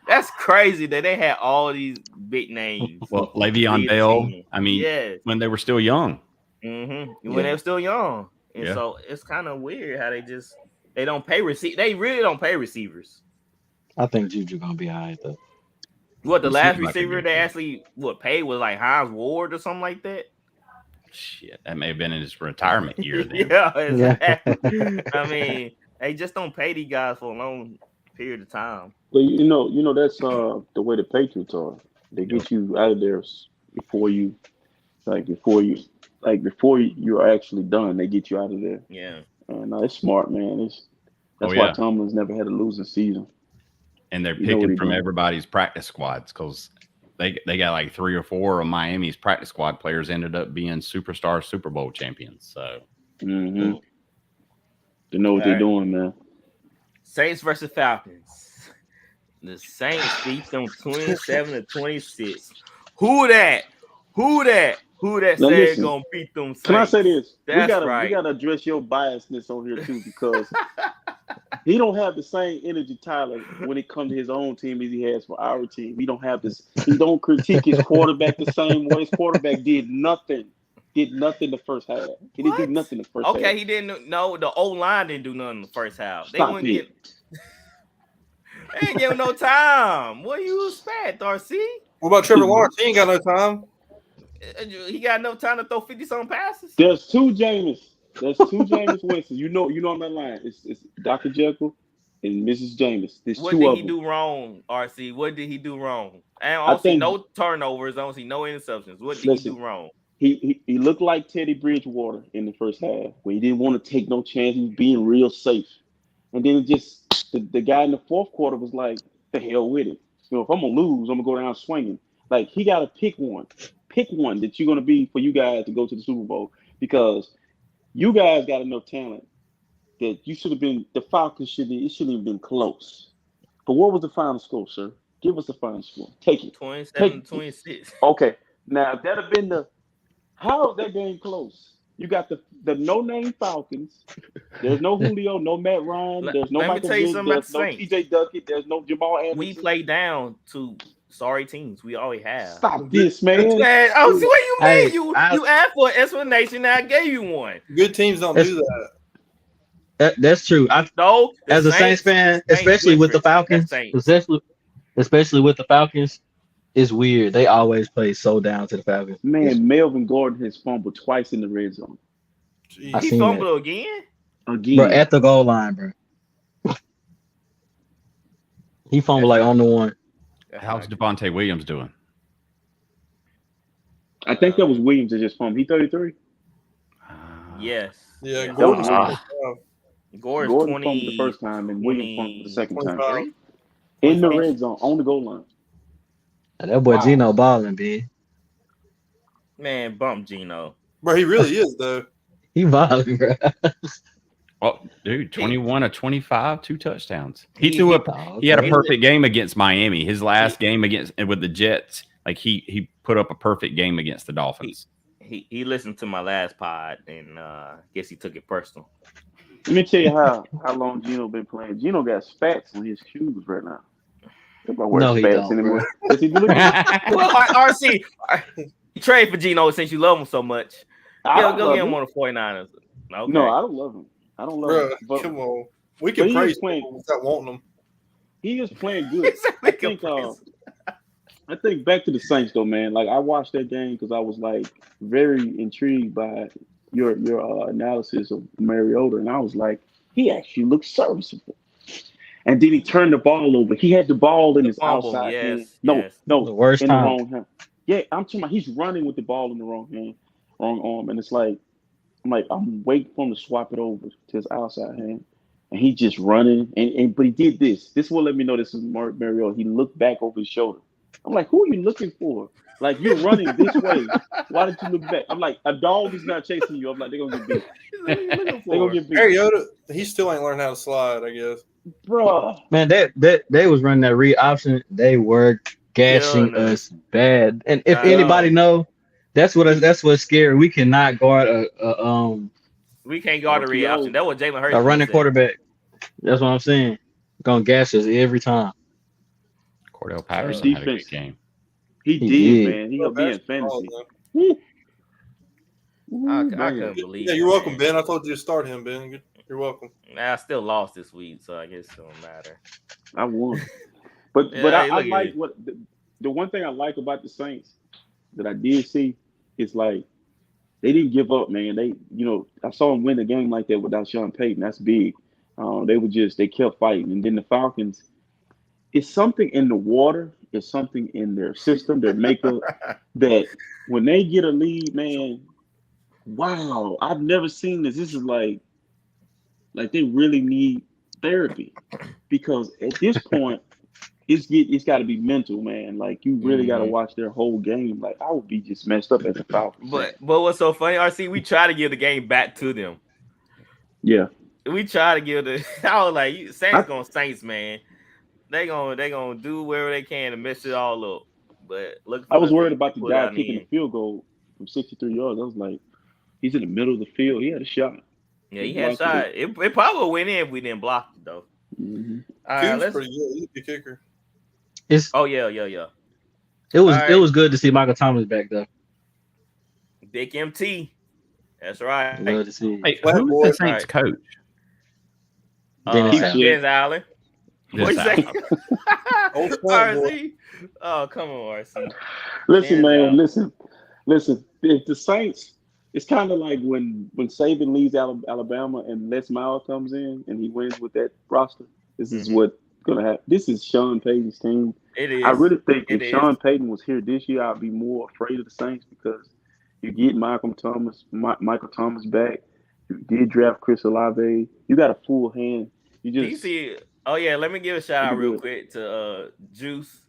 That's crazy that they had all these big names. Well, Le'Veon Big Bell. team. I mean, Yes. when they were still young. When Yeah. they're still young, and Yeah. so it's kind of weird how they don't pay They really don't pay receivers. I think Juju gonna be all right though. What the He last seems like a receiver good they kid. actually paid was like Hines Ward or something like that. Shit, that may have been in his retirement year then. Yeah, Yeah. exactly. I mean, they just don't pay these guys for a long period of time. But that's the way the Patriots are. They get you out of there before you you're actually done. They get you out of there. Yeah. And it's smart, man. That's Oh, why yeah. Tomlin's never had a losing season. And they're You know what picking he from doing. everybody's practice squads because they got like 3 or 4 of Miami's practice squad players ended up being superstar Super Bowl champions. So Mm-hmm. They know what All they're right. doing, man. Saints versus Falcons. The Saints beat them 27-26. Who that Now, said listen, gonna beat them Saints? Can I say this? That's we right. gotta address your biasness on here too, because he don't have the same energy, Tyler, when it comes to his own team as he has for our team. He don't have this. He don't critique his quarterback the same way. His quarterback did nothing the first half. He didn't do What? nothing the first half. Okay, he didn't know the O-line didn't do nothing in the first half. They Stop wouldn't it. they ain't give him no time. What do you expect, RC? What about Trevor Lawrence? He ain't got no time. He got enough time to throw 50-something passes. There's two Jameis. There's two Jameis Winston. You know I'm not lying. It's Dr. Jekyll and Mrs. Jameis. There's What two did of he them. do wrong, RC? What did he do wrong? I I don't see think- no turnovers. I don't see no interceptions. What did Listen. he do wrong? He looked like Teddy Bridgewater in the first half, where he didn't want to take no chance. He was being real safe. And then the guy in the fourth quarter was like, the hell with it. If I'm going to lose, I'm going to go down swinging. Like, he got to pick one. Pick one that you're going to be for you guys to go to the Super Bowl, because you guys got enough talent that you should have been – the Falcons shouldn't have been close. But what was the final score, sir? Give us the final score. Take it. 27-26. Okay. Now, if that had been how is that game close? You got the no-name Falcons. There's no Julio, no Matt Ryan. There's no Let me Michael tell you Vick. something about There's the no Saints. T.J. Duckett. There's no Jamal Anderson. We play down to sorry teams. We always have. Stop this, man. Man, oh, see what you Hey, mean? You asked for an explanation, and I gave you one. Good teams don't do that. That's true. No, the As a Saints fan, Saints especially with the different. Falcons, That's Saints. especially with the Falcons, it's weird. They always play so down to the Falcons. Man, Melvin Gordon has fumbled twice in the red zone. Jeez. I He seen fumbled again. Again. Bro, at the goal line, bro. He fumbled like on the one. how's Devontae Williams doing? I think that was Williams that just fumbled. He 33. Yes. Yeah, Yes. Gordon's Gore's Gordon 20 fumbled the first time and Williams fumbled the second time. 25. In the red zone, on the goal line. That boy Wow. Gino balling, B. Man, bump Gino. Bro, he really is though. He balling, bro. Oh, dude, 21 of 25, 2 touchdowns. He- He had a he- perfect game against Miami. His last game with the Jets, like he put up a perfect game against the Dolphins. He listened to my last pod and guess he took it personal. Let me tell you how long Gino been playing. Gino got spats on his shoes right now. Nobody wears No, he spats don't, anymore. Does he do it? Well, RC, you trade for Gino since you love him so much. I Go don't get love him him. on the 49ers. Okay. No, I don't love him. I don't love Bro, him. But come on. We but can he praise is playing- people without wanting them. he is playing good. It's I like a think praise. I think back to the Saints though, man. Like I watched that game because I was like very intrigued by your analysis of Mariota, and I was like, he actually looks serviceable. And then he turned the ball over. He had the ball in The his fumble, outside yes, hand. yes. No, The worst in time. the wrong hand. Yeah, I'm talking about he's running with the ball in the wrong hand, wrong arm, and it's like I'm waiting for him to swap it over to his outside hand, and he just running. But he did this. This will let me know this is Mariota. He looked back over his shoulder. I'm like, who are you looking for? Like you're running this way. Why did you look back? I'm like, a dog is not chasing you. I'm like, they're gonna get beat. What are you looking They're for? gonna get beat, Mariota, he still ain't learned how to slide, I guess. bro. Man, they was running that read option. They were gashing Killing us bad. And if I know. anybody know, that's what's scary. We cannot guard We can't guard the read RPO. option. That was Jalen Hurts. a running said. quarterback. That's what I'm saying. Gonna gash us every time. Cordell Patterson had a good defense. game. He He did, did. man. He helped me in fantasy. I Man. couldn't believe Yeah, it. you're welcome, man. Ben. I told you to start him, Ben. You're welcome. I still lost this week, so I guess it don't matter. I won. But Yeah, but hey, I look at like it. what the one thing I like about the Saints that I did see is like they didn't give up, man. They I saw them win a game like that without Sean Payton. That's big. They kept fighting, and then the Falcons. It's something in the water. It's something in their system, their makeup, that when they get a lead, man, wow, I've never seen this. This is like they really need therapy because at this point, it's got to be mental, man. Like you really got to Mhm. watch their whole game. Like I would be just messed up as a Falcons fan. But what's so funny, RC? We try to give the game back to them. Yeah, We try to give the. I was like, Saints I, gonna Saints, man. They gonna do whatever they can to mess it all up. But look, I was worried they about the pull it guy out in kicking the the end. field goal from 63 yards. I was like, he's in the middle of the field. He had a shot. Yeah, He he had blocked it. shot. It probably went in if we didn't block it though. Mhm. All right, Coon's let's. pretty good. He's a good kicker. It's Oh yeah. it was All it right. was good to see Michael Thomas back though. Big MT. That's right. Love to see Hey, Flat who's boy. the Saints Right. coach? Dennis Keep Allen. shit. Dennis Allen. What you This say? Old flat boy. RC. Oh, come on, RC. Listen, Dennis man. Allen. Listen. If the Saints, it's kind of like when Saban leaves Alabama and Les Miles comes in and he wins with that roster. This is Mhm. what's gonna happen. This is Sean Payton's team. It I is. really think It if is. Sean Payton was here this year, I'd be more afraid of the Saints because you get Michael Thomas back. You did draft Chris Olave. You got a full hand. You just DC. Oh yeah, let me give a shout out pretty real good. quick to Juice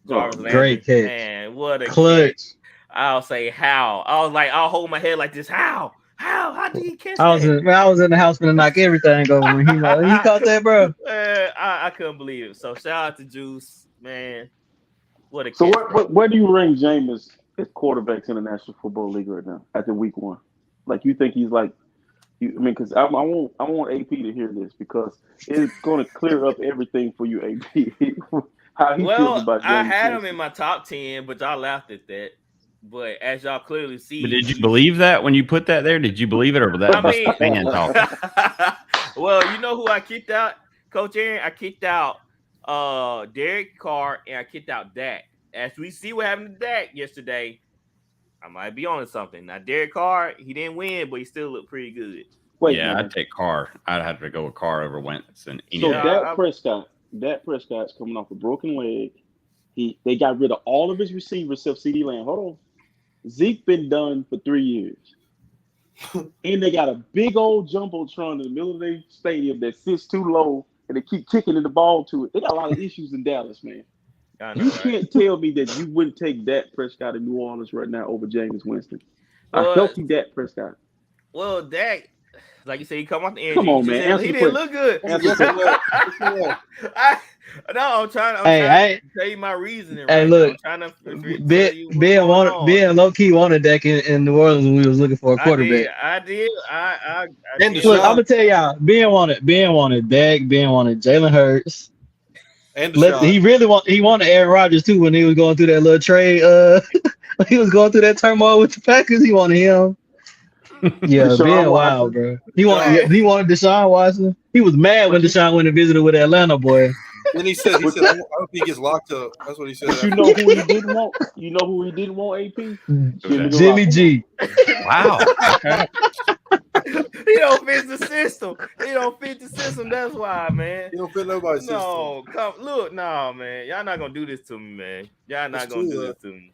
Oh, Jarvis man. Landry. Great catch. Man, what a catch. Clutch. I'll say how. I was like, I'll hold my head like this. How? How did he catch I was that? in the house gonna knock everything over when he caught that, bro. I couldn't believe it. So shout out to Juice, man. What a So catch, bro. where do you rank Jameis as quarterbacks in the National Football League right now after week one? Like you think he's like because I want AP to hear this because it's going to clear up everything for you, AP. How he feels Well, about I Jameis had him Winston. in my top 10, but y'all laughed at that. But as y'all clearly see, But did you believe that when you put that there? Did you believe it, or was that I just mean, the fan talking? well, you know who I kicked out, Coach Aaron? I kicked out Derek Carr and I kicked out Dak. As we see what happened to Dak yesterday, I might be on something. Now, Derek Carr, he didn't win, but he still looked pretty good. Wait, Yeah, man. I'd take Carr. I'd have to go with Carr over Wentz and any So day. Yeah, Dak Prescott's coming off a broken leg. They got rid of all of his receivers except CD Lamb. Hold on. Zeke been done for 3 years. And they got a big old jumbotron in the middle of their stadium that sits too low and they keep kicking the ball to it. They got a lot of issues in Dallas, man. I know, You right? can't tell me that you wouldn't take Dak Prescott in New Orleans right now over Jameis Winston. A Well, healthy Dak Prescott. Well, Dak, like you said, he come off the injury. Come on, He just man. didn't- Answer He the didn't question. look good. Answer the Yes, question. he will. Yes, he will. I'm trying Hey, to tell you my reasoning hey, right look, now. I'm trying to tell Ben you what's going on. Ben low key wanted Dak in New Orleans when we was looking for a quarterback. I did. And did. Look, I'm Deshaun. gonna tell y'all, Ben wanted Dak, Ben wanted Jalen Hurts. And He Deshaun. he wanted Aaron Rodgers too when he was going through that little trade. When he was going through that turmoil with the Packers. He wanted him. Yeah, Deshaun Ben Watson. wild, bro. Deshaun. He wanted Deshaun Watson. He was mad when Deshaun went and visited with Atlanta boy. Then he said, I hope he gets locked up. That's what he said. But you know who he didn't want? You know who he didn't want, AP? Jimmy G. Wow. Okay. He don't fit the system. That's why, man. He don't fit nobody's No, no, man. Y'all not gonna do this to me, man. Y'all not It's gonna true, do though. this to me.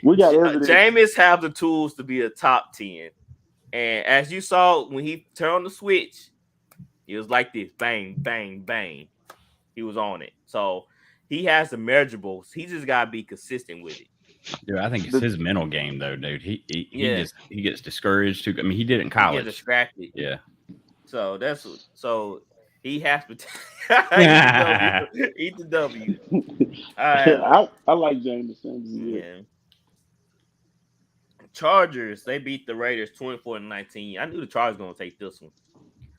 We got evidence. Jameis have the tools to be a top 10. And as you saw when he turned on the switch, it was like this: bang, bang, bang. He was on it. So he has the measurables. He just gotta be consistent with it. Dude, I think it's his mental game though, dude. He Yeah. he gets discouraged too. I mean, he did it in He college. gets distracted. Yeah. So he has to eat the W. All right. I like Jameis. Yeah. Chargers, they beat the Raiders 24-19. I knew the Chargers gonna take this one.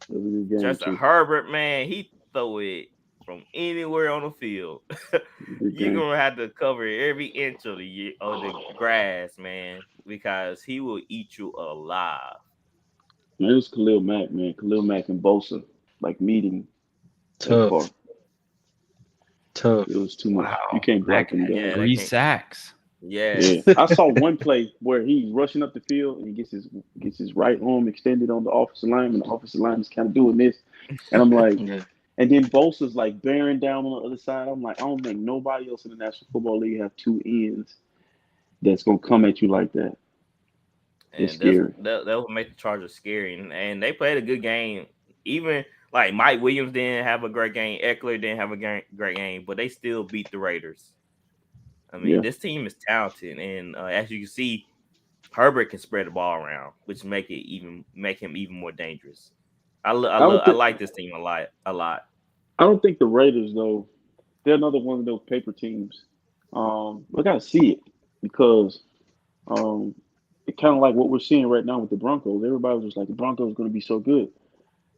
It was a good game, Justin too. Herbert, man, he throw it from anywhere on the field. Big You're game. gonna have to cover every inch of the grass, man, because he will eat you alive. Man, it was Khalil Mack, man. Khalil Mack and Bosa, like meeting at the Tough, park. tough. It was too much. You Wow. can't block Mac them had Yeah, guys. they 3 can't. sacks. Yeah, Yes. I saw one play where he's rushing up the field and he gets his right arm extended on the offensive line, and the offensive line is kind of doing this, and I'm like, Yeah. and then Bosa's like bearing down on the other side. I'm like, I don't think nobody else in the National Football League have two ends that's gonna come at you like that. It's And scary. that will make the Chargers scary. And they played a good game. Even like Mike Williams didn't have a great game. Eckler didn't have a great game, but they still beat the Raiders. I mean, Yeah, this team is talented, and as you can see, Herbert can spread the ball around, which make him even more dangerous. I don't I think like this team a lot, a lot. I don't think the Raiders though. They're another one of those paper teams. We gotta see it because um, it kind of like what we're seeing right now with the Broncos. Everybody was just like the Broncos are going to be so good.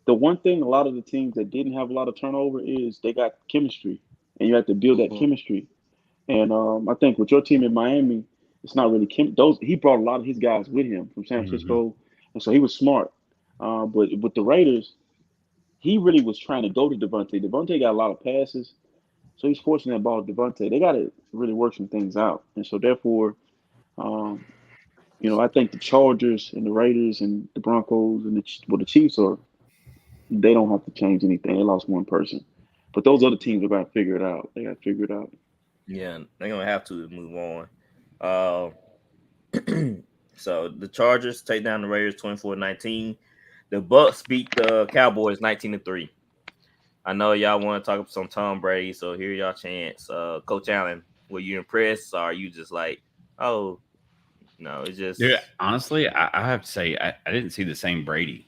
The one thing a lot of the teams that didn't have a lot of turnover is they got chemistry, and you have to build that Mhm. chemistry. And I think with your team in Miami, it's not really those. He brought a lot of his guys with him from San Hmm. Francisco, and so he was smart. But with the Raiders, he really was trying to go to Devontae. Devontae got a lot of passes, so he's forcing that ball to Devontae. They got to really work some things out, and so therefore, um, I think the Chargers and the Raiders and the Broncos and the Chiefs are. They don't have to change anything. They lost one person, but those other teams are going to figure it out. They got to figure it out. Yeah, they're gonna have to move on. Uh, so the Chargers take down the Raiders 24-19. The Bucks beat the Cowboys 19-3. I know y'all want to talk some Tom Brady, so here y'all chance. Coach Allen, were you impressed, or are you just like, oh no, it's just Dude, honestly, I have to say, I didn't see the same Brady.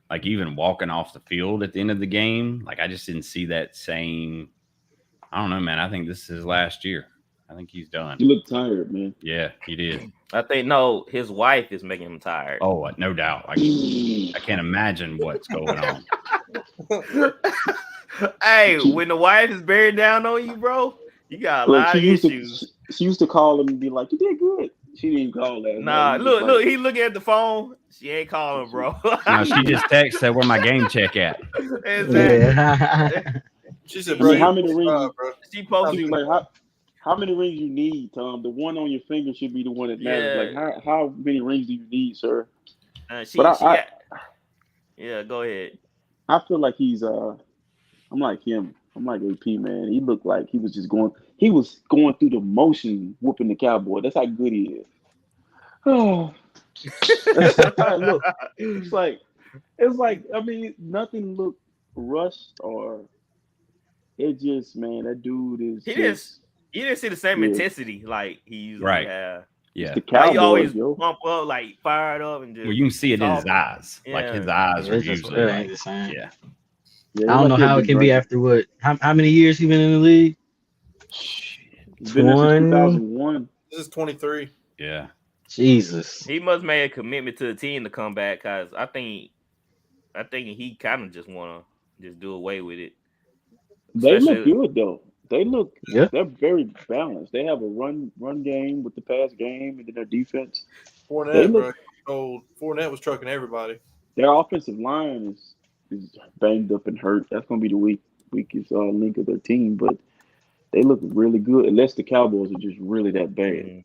Like, even walking off the field at the end of the game, like, I just didn't see that same. I don't know, man. I think this is his last year. I think he's done. You look tired, man. Yeah, he did. I think no, his wife is making him tired. Oh, no doubt. Like, I can't imagine what's going on. Hey, when the wife is bearing down on you, bro, you got a Look, lot she of used issues. to she used to call him and be like, "You did good." She didn't even call that. Nah, He was look, like, he looking at the phone. She ain't calling, bro. No, she just texted, said, "Where my game check at?" Exactly. Yeah. She said, I "Bro, mean, you how many rings? 25, bro." She She posted, was like, how many rings you need, Tom? The one on your finger should be the one that matters. Like, yeah. how many rings do you need, sir? She But I yeah. Go ahead. I feel like he's I'm like him. I'm like AP, man. He looked like he was just going. He was going through the motion, whooping the cowboy. That's how good he is. Oh, that's how it look. It's like I mean, nothing looked rushed or it just man. That dude is He didn't. just You didn't see the same yeah. intensity like he usually Right. have. It's Yeah. the Like he Cowboys, always yo. pump up, like fired up, and Well, just you can see it in his talking. eyes. Like, his Yeah. eyes are It's just usually it like, ain't the same. yeah. Yeah, I don't know like he'll how it be can be drinking. after what? How many years he been in the league? He's been there since 20. 2001. This is 23. Yeah. Jesus. He must make a commitment to the team to come back, because I think he kind of just want to just do away with it. They look Especially, good though. Yeah. They're very balanced. They have a run game with the pass game and then their defense. They Fournette, look bro. Old Fournette was trucking everybody. their offensive line is banged up and hurt. That's gonna be the weakest link of their team, but they look really good unless the Cowboys are just really that bad. Mhm.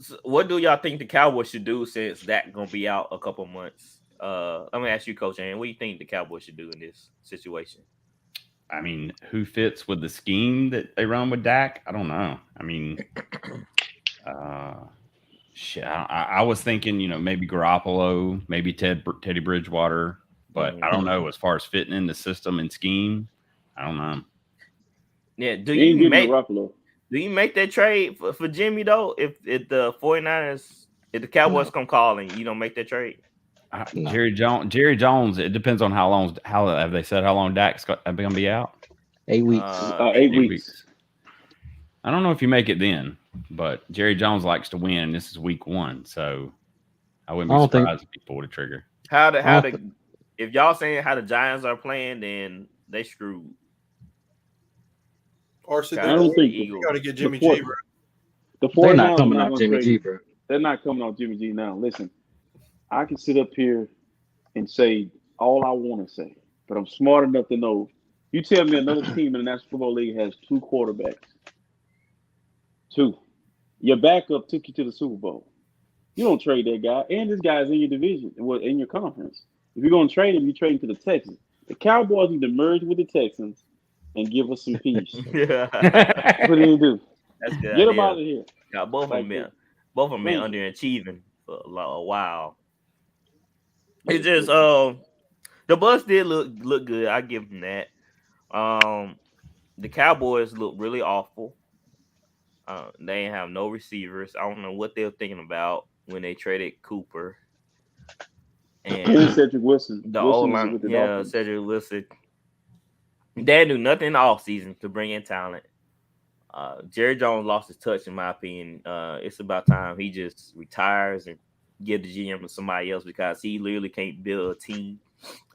So what do y'all think the Cowboys should do since that gonna be out a couple months? I'm gonna ask you, Coach Aaron, what do you think the Cowboys should do in this situation? I mean, who fits with the scheme that they run with Dak? I don't know. I mean, shit. I was thinking, maybe Garoppolo, maybe Teddy Bridgewater, but I don't know as far as fitting in the system and scheme. I don't know. Yeah, They ain't getting Garoppolo. do you make that trade for Jimmy though? If the 49ers, if the Cowboys come calling, you don't make that trade? No. Jerry Jones. It depends on how have they said how long Dak's going to be out? 8 weeks. 8 weeks. I don't know if you make it then, but Jerry Jones likes to win, and this is week 1, so I wouldn't I be don't think- surprised if he pulled a trigger. If y'all saying how the Giants are playing, then they screwed. RC, I don't think you got to get Jimmy the G, bro. the They're 49ers not are coming not off going to Jimmy trade G, him. bro. They're not coming off Jimmy G now. Listen, I can sit up here and say all I want to say, but I'm smart enough to know. You tell me another team in the National Football League has 2 quarterbacks. 2. Your backup took you to the Super Bowl. You don't trade that guy, and this guy's in your division, well, in your conference. If you're going to trade him, you trade him to the Texans. The Cowboys need to merge with the Texans and give us some peace. Yeah, What do you do? that's a good Get them idea. out of here. Got both of Like, them been thank you. underachieving for a while. It's just the Bucks did look good. I give them that. The Cowboys look really awful. They ain't have no receivers. I don't know what they were thinking about when they traded Cooper And and Cedric Wilson. the O Wilson is line. with the Yeah, Dolphins. Cedric Wilson. They didn't do nothing in the offseason to bring in talent. Jerry Jones lost his touch, in my opinion. It's about time he just retires and give the GM to somebody else because he literally can't build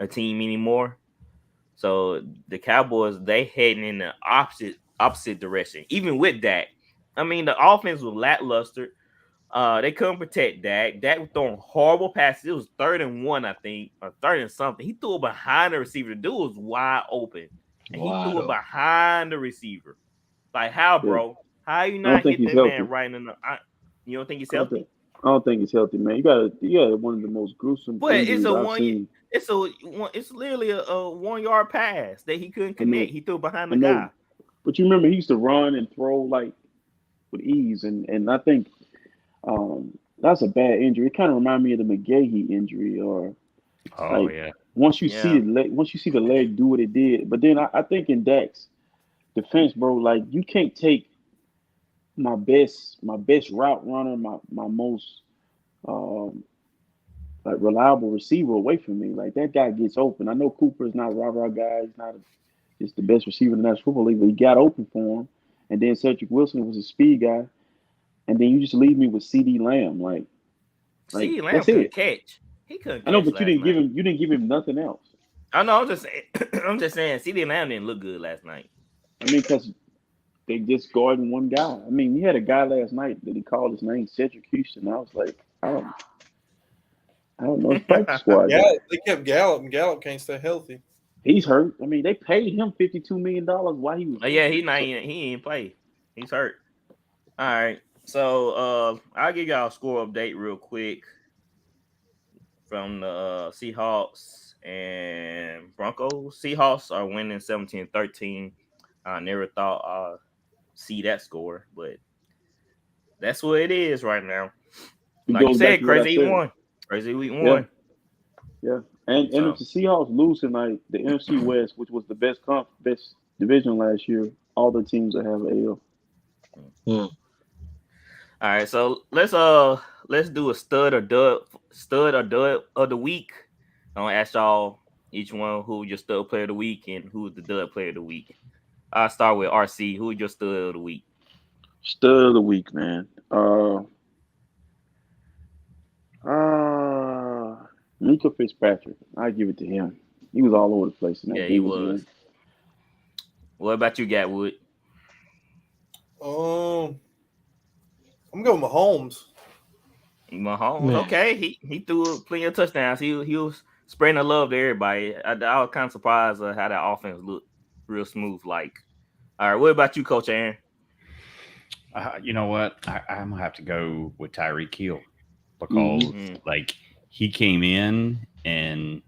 a team anymore. So the Cowboys, they heading in the opposite direction. Even with Dak, I mean the offense was lackluster. They couldn't protect Dak. Dak was throwing horrible passes. It was 3rd and 1, I think, or 3rd and something. He threw it behind the receiver. The dude was wide open, and he threw it behind the receiver. Like how, bro? How you I don't not think hit he's that healthy. man right in the? You don't think he's I don't healthy? think- I don't think he's healthy, man. You got one of the most gruesome But injuries I've seen. It's literally a 1 yard pass that he couldn't I know. connect. He threw it behind I the know. guy. But you remember he used to run and throw like with ease, and I think that's a bad injury. It kind of reminded me of the McGahee injury, or Oh like yeah. once you see Yeah. the leg do what it did. But then I think in Dak's defense, bro, like you can't take my best route runner, my most like reliable receiver away from me. Like that guy gets open. I know Cooper is not a rah guy. He's not just the best receiver in the National Football League, but he got open for him. And then Cedric Wilson was a speed guy. And then you just leave me with CD Lamb. Like CeeDee Lamb that's couldn't it. catch. He couldn't I know, catch but you last didn't give night. him nothing else. I know. I'm just saying. I'm just saying. CeeDee Lamb didn't look good last night. I mean, because they just guarding one guy. I mean, he had a guy last night that he called his name Cedric Houston. I was like, I don't know. It's practice squad guy. Yeah, they kept Gallup, and Gallup can't stay healthy. He's hurt. I mean, they paid him $52 million while he was. Yeah, injured. he ain't play. He's hurt. All right. So I'll give y'all a score update real quick from the Seahawks and Broncos. Seahawks are winning 17-13. I never thought I'd see that score, but that's what it is right now. It Like you goes back said, to what I crazy said. week 1. Crazy week 1. Yeah. And if the Seahawks lose tonight, the NFC West, which was the best division last year, all the teams that have an L. All right, so let's do a stud or dud of the week. I'm gonna ask y'all each one who your stud player of the week and who's the dud player of the week. I'll start with RC. Who's your stud of the week? Stud of the week, man. Mika Fitzpatrick. I give it to him. He was all over the place in that game. He was. What about you, Gatwood? I'm going with Mahomes. Mahomes. Man. Okay, he threw plenty of touchdowns. He was spreading the love to everybody. I was kind of surprised at how that offense looked real smooth. Like, all right, what about you, Coach Aaron? You know what? I'm gonna have to go with Tyreek Hill because like he came in and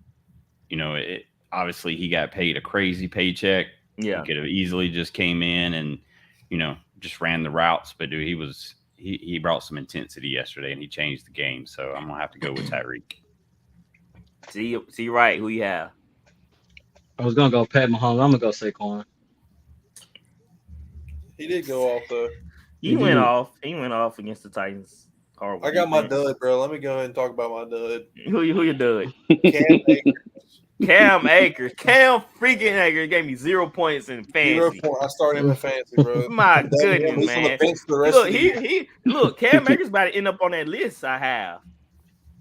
obviously he got paid a crazy paycheck. Yeah, he could have easily just came in and just ran the routes, but dude, he brought some intensity yesterday and he changed the game. So I'm gonna have to go with Tyreek. See right who you have. I was gonna go Pat Mahomes. I'm gonna go Saquon. He did go off though. He went off against the Titans. Horrible. I got my dud, bro. Let me go ahead and talk about my dud. Who your dud? Cam Akers. Cam Akers. Cam freaking Akers gave me 0 points in fantasy. 0 point. I started him in fantasy, bro. My goodness, He's on the man. bench for the rest Look, of the year. look, Cam Akers about to end up on that list I have.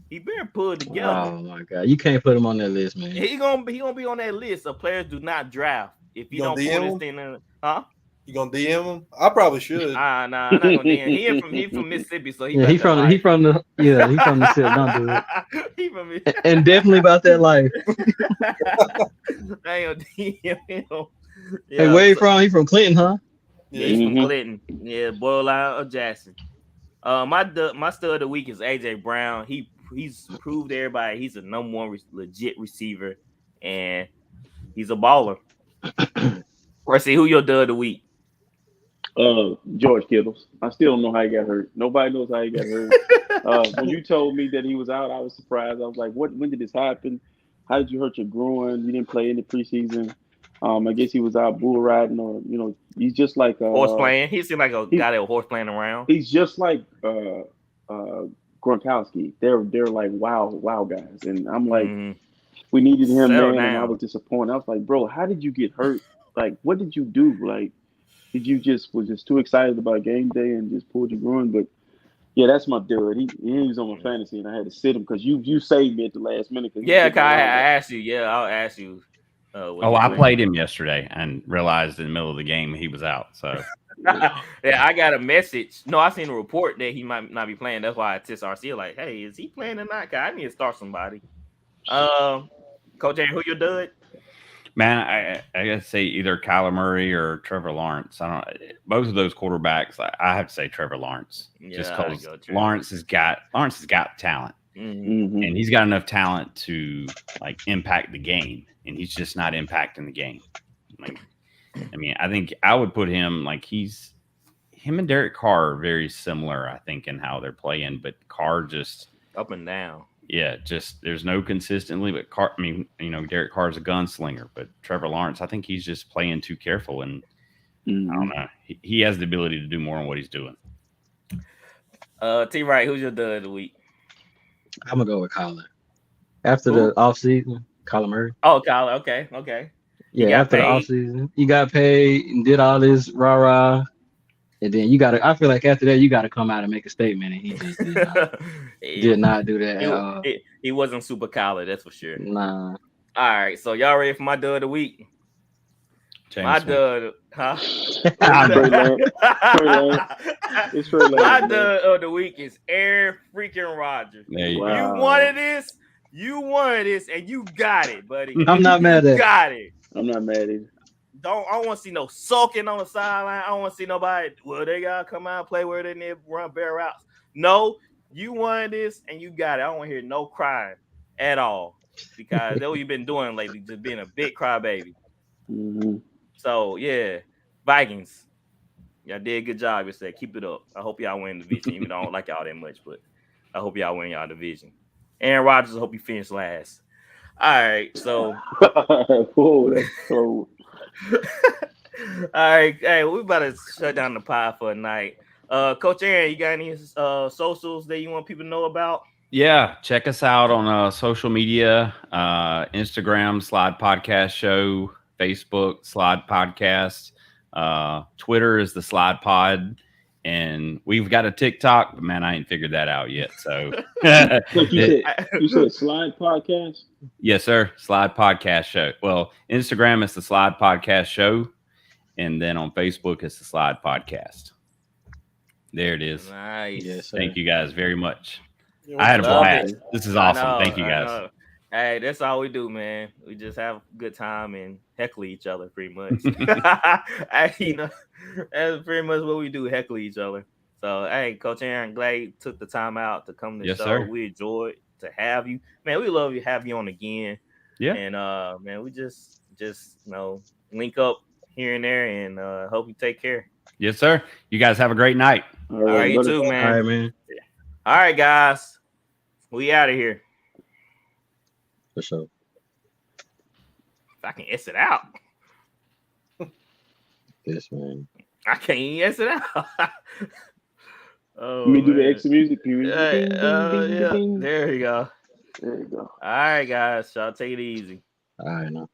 He been put together. Oh my god, you can't put him on that list, man. He gonna be on that list of players do not draft if you You don't gonna put DM this thing in. Huh? You gonna DM him? I probably should. Nah, I'm not gonna DM. He from Mississippi, so he Yeah, about he that life. he from the SIP. Don't do it. He from me. And definitely about that life. I ain't gonna DM him. Hey, Yeah, where he from? He from Clinton, huh? yeah, he's from Mhm. Clinton. Yeah, boil out of Jackson. My stud of the week is AJ Brown. He's proved to everybody he's a number one legit receiver, and he's a baller. Percy, who your dud of the week? George Kittles. I still don't know how he got hurt. Nobody knows how he got hurt. When you told me that he was out, I was surprised. I was like, "What? When did this happen? How did you hurt your groin? You didn't play in the preseason." I guess he was out bull riding, or he's just like Horse playing. He seemed like a he- guy that was horse playing around. he's just like Gronkowski. They're like wow guys, and I'm like, Mhm. we needed him, Settle man, and I down. was disappointed. I was like, bro, how did you get hurt? Like, what did you do? Like, did you was just too excited about game day and just pulled your groin? But yeah, that's my dude. He was on my fantasy, and I had to sit him because you saved me at the last minute. Yeah, Kai, I asked you. Yeah, I'll ask you. Oh, I played him yesterday and realized in the middle of the game he was out. So Yeah, I got a message. No, I seen a report that he might not be playing. That's why I text RC like, "Hey, is he playing or not? 'Cause I need to start somebody." Coach Aaron, who your dud? man, I gotta say either Kyler Murray or Trevor Lawrence. Both of those quarterbacks. I have to say Trevor Lawrence, just Yeah, I because go Trevor. Lawrence has got talent, Mhm. and he's got enough talent to like impact the game, and he's just not impacting the game. Like, I mean, I think I would put him like him and Derek Carr are very similar, I think, in how they're playing, but Carr just Up and down. yeah, just there's no consistently. But Carr, I mean, Derek Carr's a gunslinger, but Trevor Lawrence, I think he's just playing too careful, and I don't know. He has the ability to do more on what he's doing. T. Wright, who's your dud of the week? I'm gonna go with Kyler. After the offseason, Kyler Murray. Oh, Kyler. Okay. Yeah, got after the paid. offseason, you got paid and did all this rah-rah. And then I feel like after that, you got to come out and make a statement. And he just did not do that at all. He wasn't super Kyler, that's for sure. Nah. All right, so y'all ready for my dud of the week? James My Smith. dud, huh? It's Trey Lance, My man. dud of the week is Aaron freaking Rodgers. There you Wow. You wanted this, and you got it, buddy. I'm not mad at it. Got it. I'm not mad at it. I don't want to see no sulking on the sideline. I don't want to see nobody. Well, they gotta come out and play where they need to run bare routes. No, you wanted this and you got it. I don't want to hear no crying at all because that's what you've been doing lately, just being a big crybaby. Mm-hmm. So yeah, Vikings, y'all did a good job. You said keep it up. I hope y'all win the division. Even though I don't like y'all that much, but I hope y'all win y'all division. Aaron Rodgers, I hope you finish last. All right, so. Whoa, that's so. All right, hey, we about to shut down the pod for a night. Coach Aaron, you got any socials that you want people to know about? Yeah, check us out on social media, Instagram, Slide Podcast Show, Facebook, Slide Podcast, Twitter is the Slide Pod, and we've got a TikTok, but man, I ain't figured that out yet. So, Look, you said Slide Podcast? Yes, sir, Slide Podcast Show. Well, Instagram is the Slide Podcast Show, and then on Facebook it's the Slide Podcast. There it is. Nice. Yes, sir. Thank you guys very much. You I had a Love blast. it. This is I awesome. know, Thank you I guys. know. Hey, that's all we do, man. We just have a good time and heckle each other, pretty much. That's pretty much what we do, heckle each other. So, hey, Coach Aaron, glad you took the time out to come to the Yes, show. sir. We enjoyed to have you, man. We love to have you on again. Yeah. And man, we just link up here and there, and hope you take care. Yes, sir. You guys have a great night. All All right, you brother. too, All man. right, man. All right, guys, we out of here. For sure. If I can S it out, Yes, man. I can't even S it out. Oh, Let me do the man. extra music. Hey, yeah, there you go. There you go. All right, guys, y'all take it easy. All right, now.